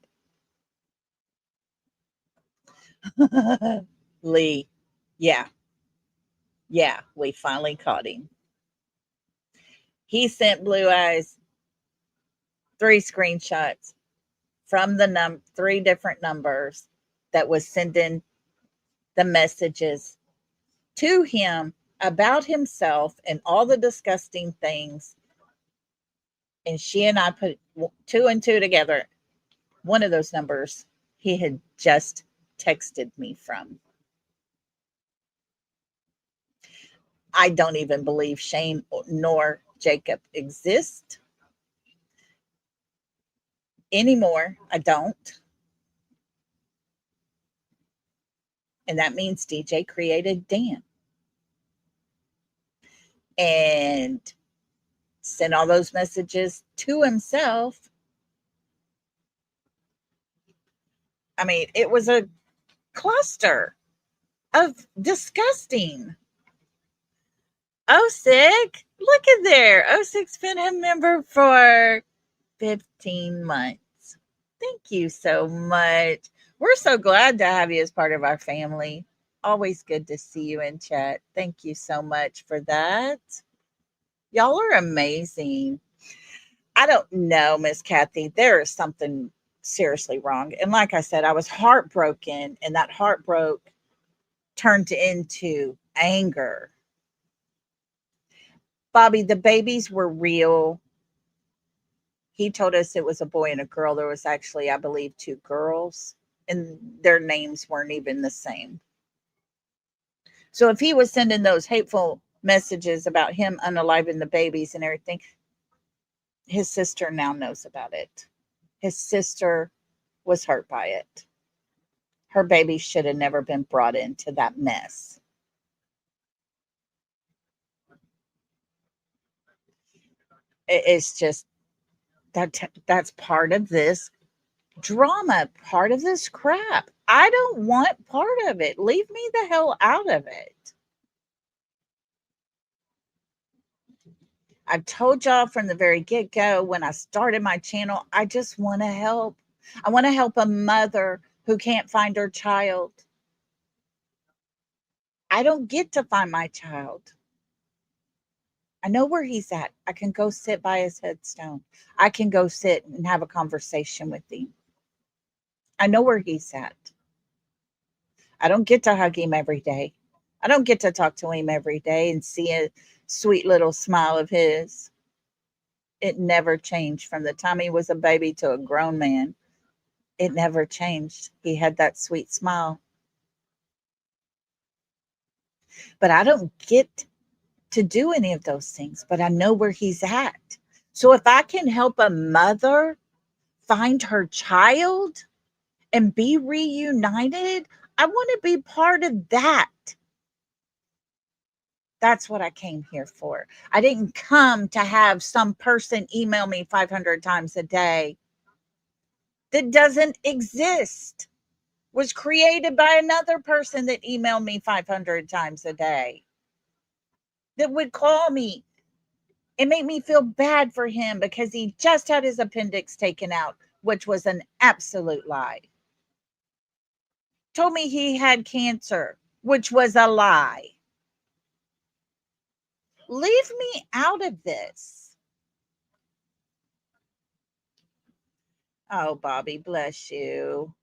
Lee, yeah, yeah, we finally caught him. He sent Blue Eyes 3 screenshots from the 3 different numbers that was sending the messages to him about himself and all the disgusting things. And she and I put 2 and 2 together. One of those numbers he had just texted me from. I don't even believe Shane nor Jacob exist anymore. I don't. And that means DJ created Dan and sent all those messages to himself. I mean, it was a cluster of disgusting. Osick, look at there. Osick's been a member for 15 months. Thank you so much. We're so glad to have you as part of our family. Always good to see you in chat. Thank you so much for that. Y'all are amazing. I don't know, Miss Kathy. There is something seriously wrong. And like I said, I was heartbroken, and that heartbroken turned into anger. Bobby, the babies were real. He told us it was a boy and a girl. There was actually, I believe, 2 girls, and their names weren't even the same. So if he was sending those hateful messages about him unaliving the babies and everything, his sister now knows about it. His sister was hurt by it. Her baby should have never been brought into that mess. It's just that's part of this drama, part of this crap. I don't want part of it. Leave me the hell out of it. I've told y'all from the very get-go when I started my channel, I just want to help. I want to help a mother who can't find her child. I don't get to find my child. I know where he's at. I can go sit by his headstone. I can go sit and have a conversation with him. I know where he's at. I don't get to hug him every day. I don't get to talk to him every day and see a sweet little smile of his. It never changed from the time he was a baby to a grown man. It never changed. He had that sweet smile. But I don't get to do any of those things, but I know where he's at. So if I can help a mother find her child and be reunited, I want to be part of that. That's what I came here for. I didn't come to have some person email me 500 times a day. That doesn't exist. Was created by another person that emailed me 500 times a day. That would call me and make me feel bad for him because he just had his appendix taken out, which was an absolute lie. Told me he had cancer, which was a lie. Leave me out of this. Oh, Bobby, bless you.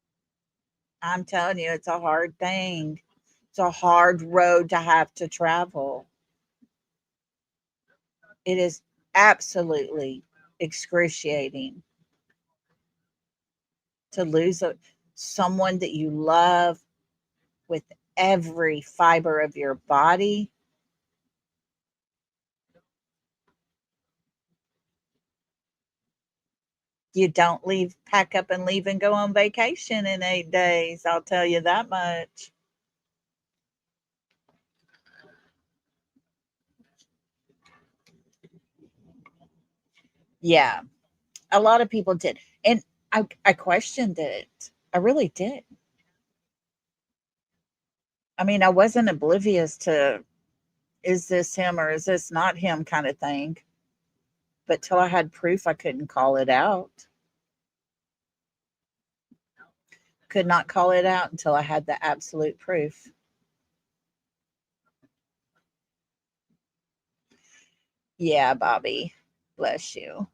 I'm telling you, it's a hard thing. It's a hard road to have to travel. It is absolutely excruciating to lose someone that you love with every fiber of your body. You don't pack up and leave and go on vacation in 8 days. I'll tell you that much. Yeah, a lot of people did. And I questioned it. I really did. I mean, I wasn't oblivious to, is this him or is this not him kind of thing. But till I had proof, I couldn't call it out. Could not call it out until I had the absolute proof. Yeah, Bobby. Bless you.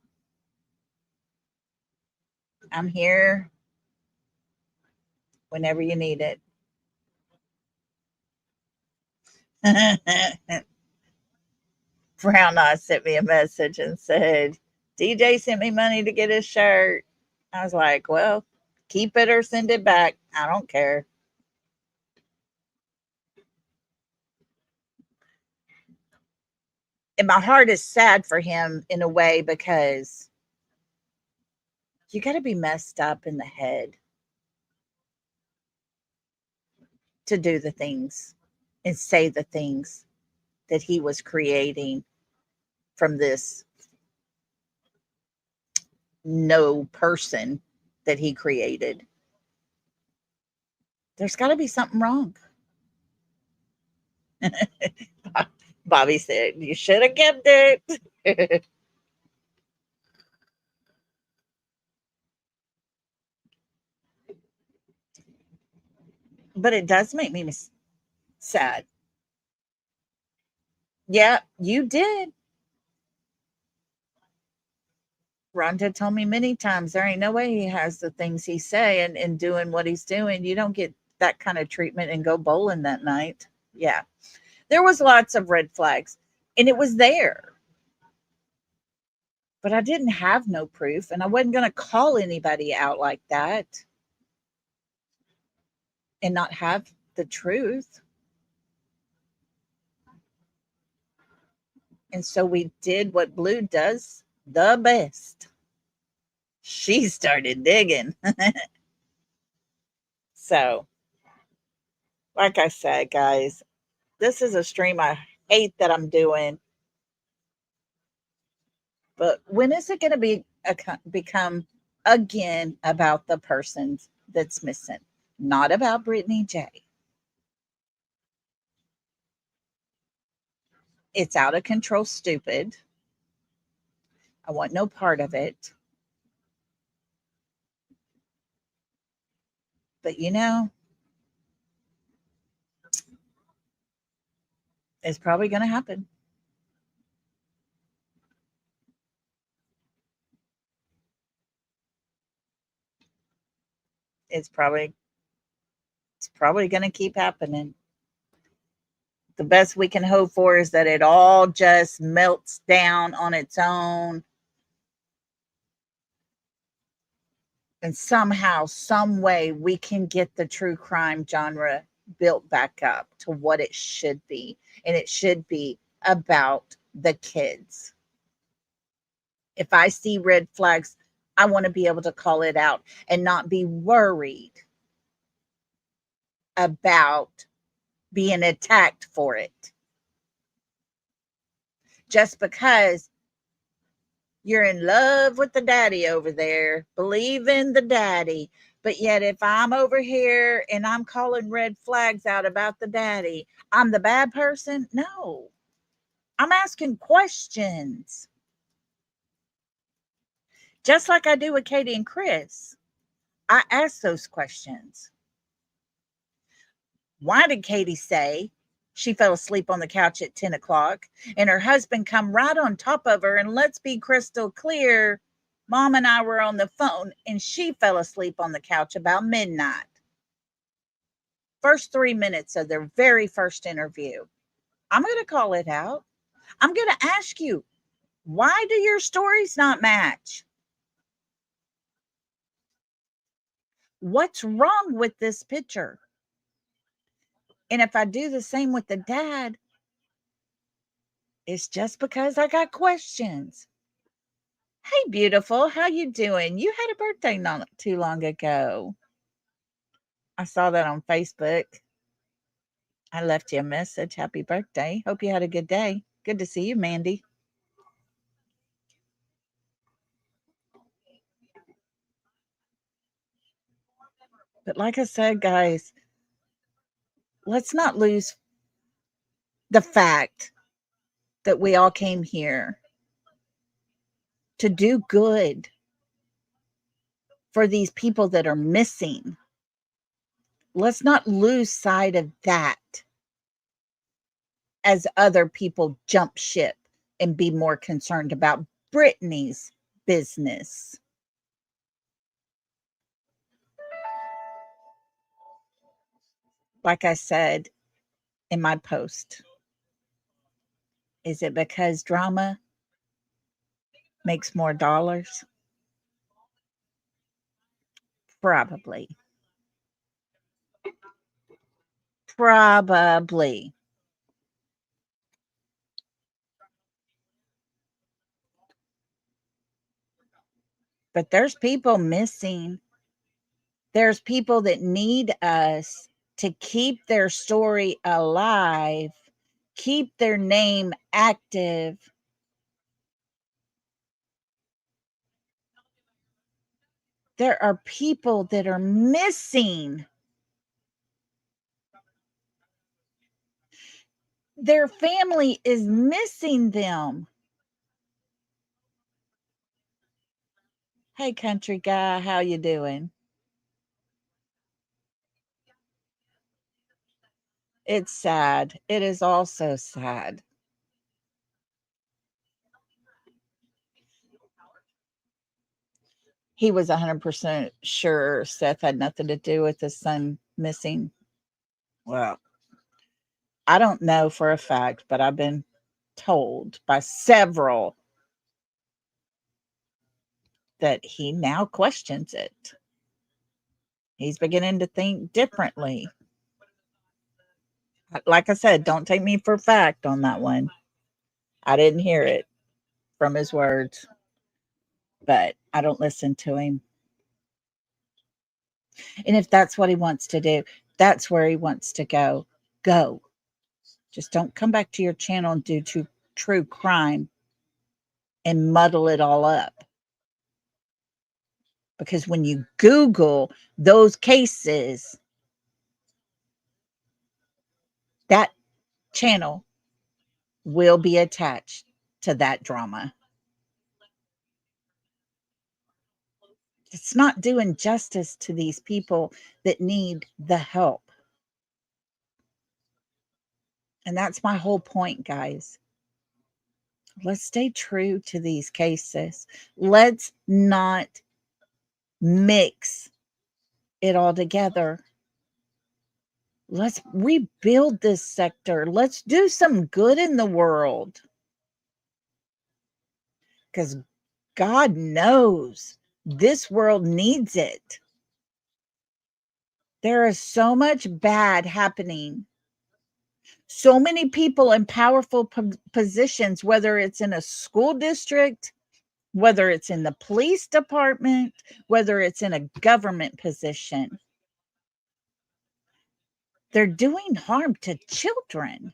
I'm here whenever you need it. Brown Eye sent me a message and said, DJ sent me money to get his shirt. I was like, well, keep it or send it back. I don't care. And my heart is sad for him in a way because you got to be messed up in the head to do the things and say the things that he was creating from this no person that he created. There's got to be something wrong. Bobby said, you should have kept it. But it does make me sad. Yeah, you did. Rhonda told me many times there ain't no way he has the things he's saying and doing what he's doing. You don't get that kind of treatment and go bowling that night. Yeah. There was lots of red flags and it was there. But I didn't have no proof and I wasn't going to call anybody out like that and not have the truth. And so we did what Blue does the best. She started digging. So, like I said, guys, this is a stream I hate that I'm doing. But when is it going to become again about the person that's missing, not about Brittany J? It's out of control, stupid. I want no part of it. But it's probably going to happen. It's probably going to keep happening. The best we can hope for is that it all just melts down on its own. And somehow, some way, we can get the true crime genre built back up to what it should be. And it should be about the kids. If I see red flags, I want to be able to call it out and not be worried about being attacked for it. Just because you're in love with the daddy over there, believe in the daddy. But yet, if I'm over here and I'm calling red flags out about the daddy, I'm the bad person? No, I'm asking questions. Just like I do with Katie and Chris. I ask those questions. Why did Katie say she fell asleep on the couch at 10 o'clock and her husband come right on top of her? And let's be crystal clear, Mom and I were on the phone and she fell asleep on the couch about midnight. First 3 minutes of their very first interview. I'm going to call it out. I'm going to ask you, why do your stories not match? What's wrong with this picture? And if I do the same with the dad, it's just because I got questions. Hey, beautiful, how you doing? You had a birthday not too long ago. I saw that on Facebook. I left you a message. Happy birthday. Hope you had a good day. Good to see you, Mandy. But like I said, guys, let's not lose the fact that we all came here to do good for these people that are missing. Let's not lose sight of that as other people jump ship and be more concerned about Brittany's business. Like I said in my post, is it because drama makes more dollars? Probably. Probably. But there's people missing. There's people that need us to keep their story alive, keep their name active. There are people that are missing. Their family is missing them. Hey, country guy, how you doing? It's sad. It is also sad. He was 100% sure Seth had nothing to do with his son missing. Well, I don't know for a fact, but I've been told by several that he now questions it. He's beginning to think differently. Like I said, don't take me for fact on that one. I didn't hear it from his words, but I don't listen to him. And if that's what he wants to do, that's where he wants to go. Go. Just don't come back to your channel and do true crime and muddle it all up. Because when you Google those cases, that channel will be attached to that drama. It's not doing justice to these people that need the help. And that's my whole point, guys. Let's stay true to these cases. Let's not mix it all together. Let's rebuild this sector. Let's do some good in the world. Because God knows this world needs it. There is so much bad happening. So many people in powerful positions, whether it's in a school district, whether it's in the police department, whether it's in a government position, they're doing harm to children.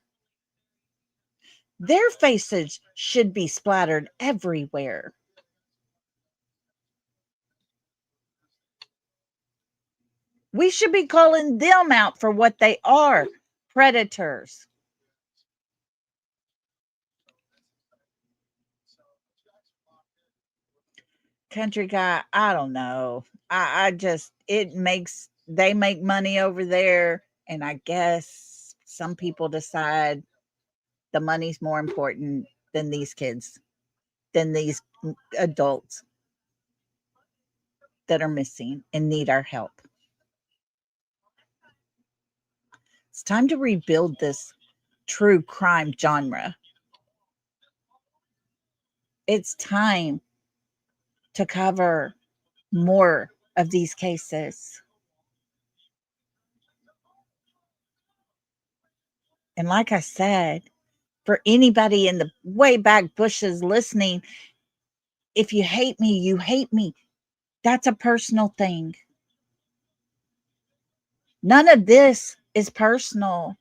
Their faces should be splattered everywhere. We should be calling them out for what they are, predators. Country guy, I don't know. I just, they make money over there. And I guess some people decide the money's more important than these kids, than these adults that are missing and need our help. It's time to rebuild this true crime genre. It's time to cover more of these cases. And like I said, for anybody in the way back bushes listening, if you hate me, you hate me. That's a personal thing. None of this is personal.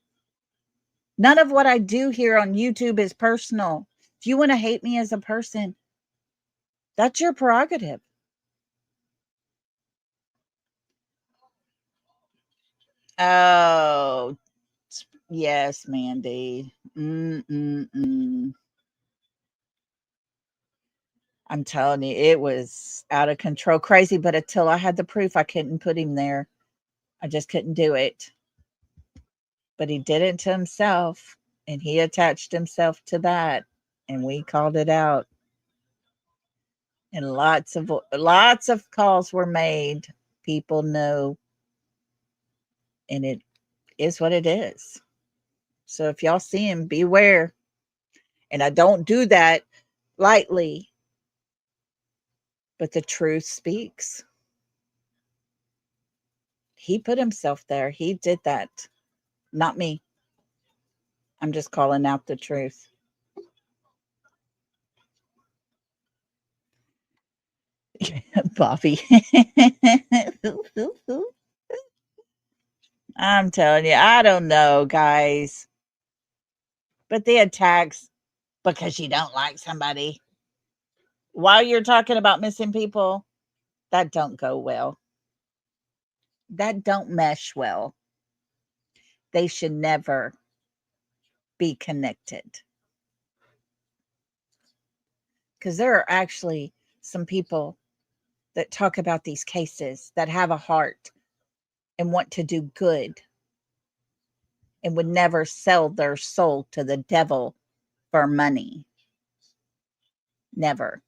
None of what I do here on YouTube is personal. If you want to hate me as a person, that's your prerogative. Oh, Yes, Mandy. Mm-mm-mm. I'm telling you, it was out of control, crazy. But until I had the proof, I couldn't put him there. I just couldn't do it. But he did it to himself, and he attached himself to that, and we called it out. And lots of calls were made. People know, and it is what it is. So if y'all see him, beware. And I don't do that lightly, but the truth speaks. He put himself there. He did that, not me. I'm just calling out the truth. Bobby. I'm telling you, I don't know, guys. But the attacks because you don't like somebody while you're talking about missing people, that don't go well. That don't mesh well. They should never be connected. Because there are actually some people that talk about these cases that have a heart and want to do good and would never sell their soul to the devil for money. Never.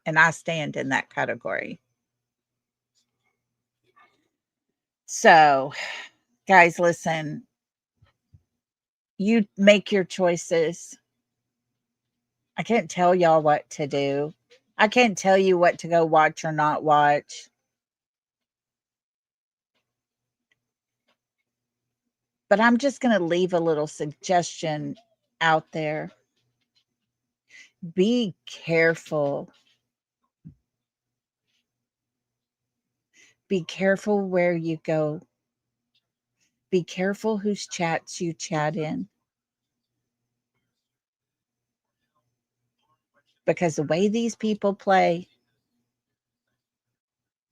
And I stand in that category. So, guys, listen, you make your choices. I can't tell y'all what to do. I can't tell you what to go watch or not watch. But I'm just going to leave a little suggestion out there. Be careful. Be careful where you go. Be careful whose chats you chat in. Because the way these people play,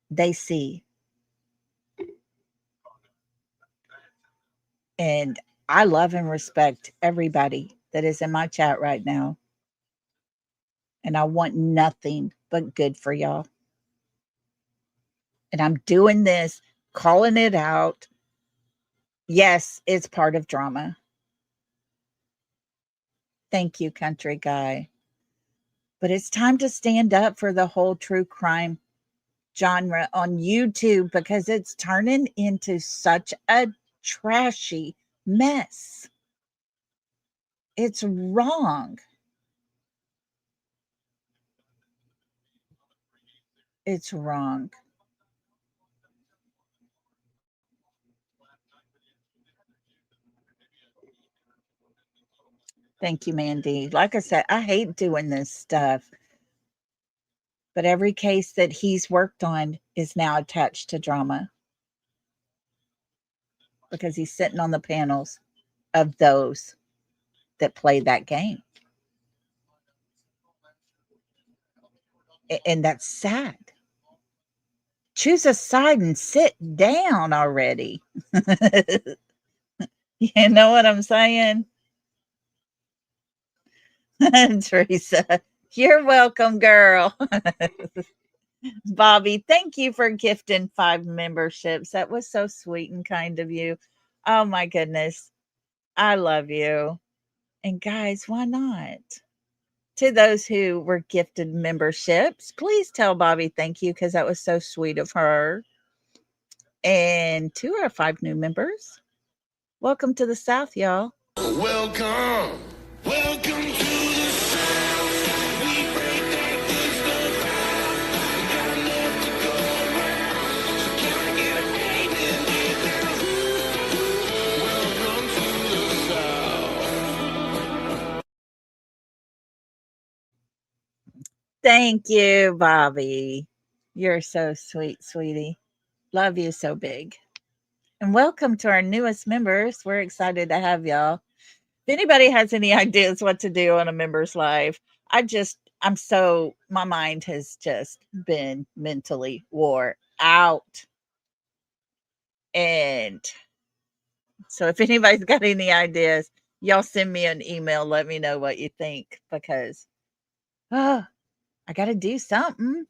they see. And I love and respect everybody that is in my chat right now. And I want nothing but good for y'all. And I'm doing this, calling it out. Yes, it's part of drama. Thank you, country guy. But it's time to stand up for the whole true crime genre on YouTube because it's turning into such a trashy mess. It's wrong. It's wrong. Thank you, Mandy. Like I said, I hate doing this stuff, but every case that he's worked on is now attached to drama because he's sitting on the panels of those that play that game. And that's sad. Choose a side and sit down already. You know what I'm saying? Teresa, you're welcome, girl. Bobby, thank you for gifting 5 memberships. That was so sweet and kind of you. Oh my goodness. I love you. And guys, why not? To those who were gifted memberships, please tell Bobby thank you because that was so sweet of her. And to our 5 new members, welcome to the South, y'all. Welcome. Welcome to the South. We break that good stuff out. We got enough to go around. So can I get a name and get down? Welcome to the South. Thank you, Bobby. You're so sweet, sweetie. Love you so big. And welcome to our newest members. We're excited to have y'all. If anybody has any ideas what to do on a member's life, my mind has just been mentally wore out. And So if anybody's got any ideas, y'all send me an email. Let me know what you think because I got to do something.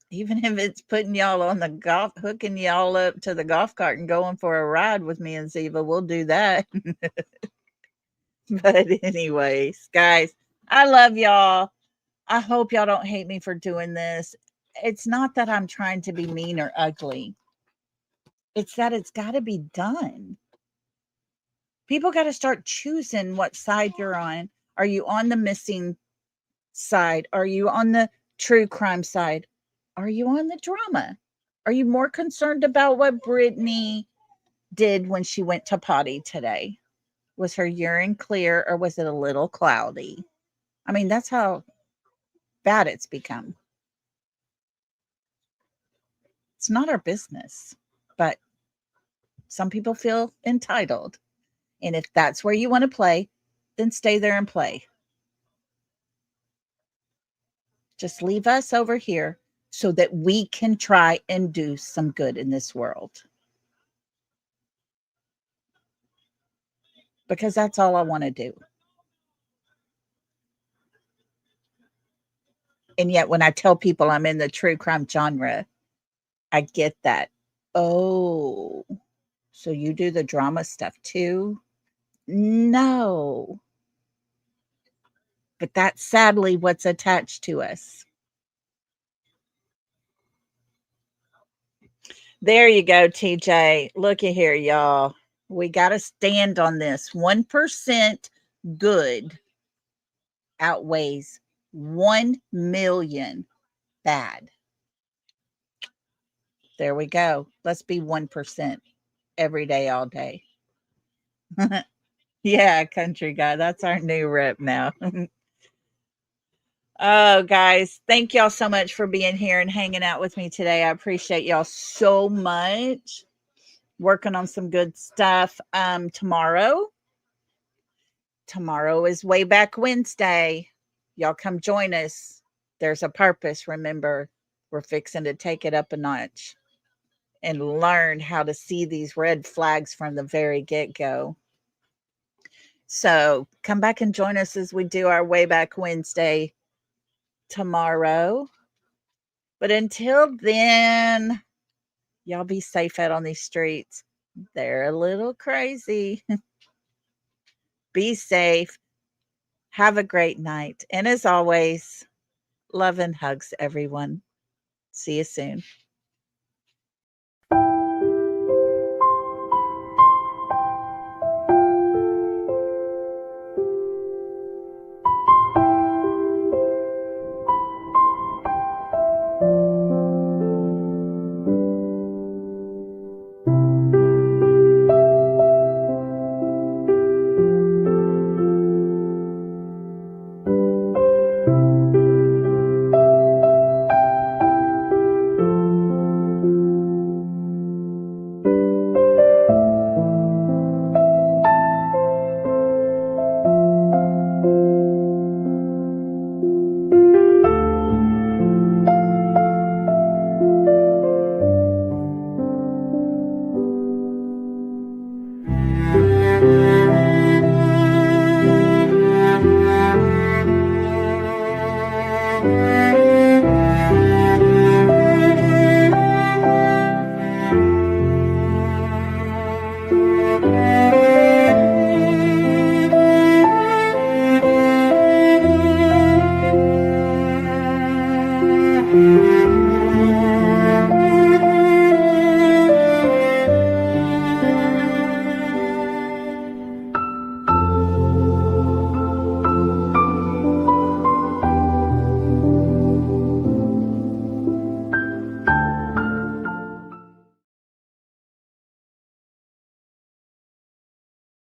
Even if it's putting y'all on the golf, hooking y'all up to the golf cart and going for a ride with me and Ziva, we'll do that. But anyways, guys, I love y'all. I hope y'all don't hate me for doing this. It's not that I'm trying to be mean or ugly. It's that it's got to be done. People got to start choosing what side you're on. Are you on the missing side? Are you on the true crime side? Are you on the drama? Are you more concerned about what Brittany did when she went to potty today? Was her urine clear or was it a little cloudy? I mean, that's how bad it's become. It's not our business, but some people feel entitled. And if that's where you want to play, then stay there and play. Just leave us over here so that we can try and do some good in this world. Because that's all I want to do. And yet, when I tell people I'm in the true crime genre, I get that. Oh, so you do the drama stuff too? No. But that's sadly what's attached to us. There you go, TJ. Looky here, y'all. We got to stand on this. 1% good outweighs 1 million bad. There we go. Let's be 1% every day, all day. Yeah, country guy. That's our new rep now. Oh, guys, thank y'all so much for being here and hanging out with me today. I appreciate y'all so much. Working on some good stuff. Tomorrow is Way Back Wednesday. Y'all come join us. There's a purpose. Remember, we're fixing to take it up a notch and learn how to see these red flags from the very get-go. So come back and join us as we do our Way Back Wednesday tomorrow. But until then, y'all be safe out on these streets. They're a little crazy. Be safe. Have a great night. And as always, love and hugs, everyone. See you soon.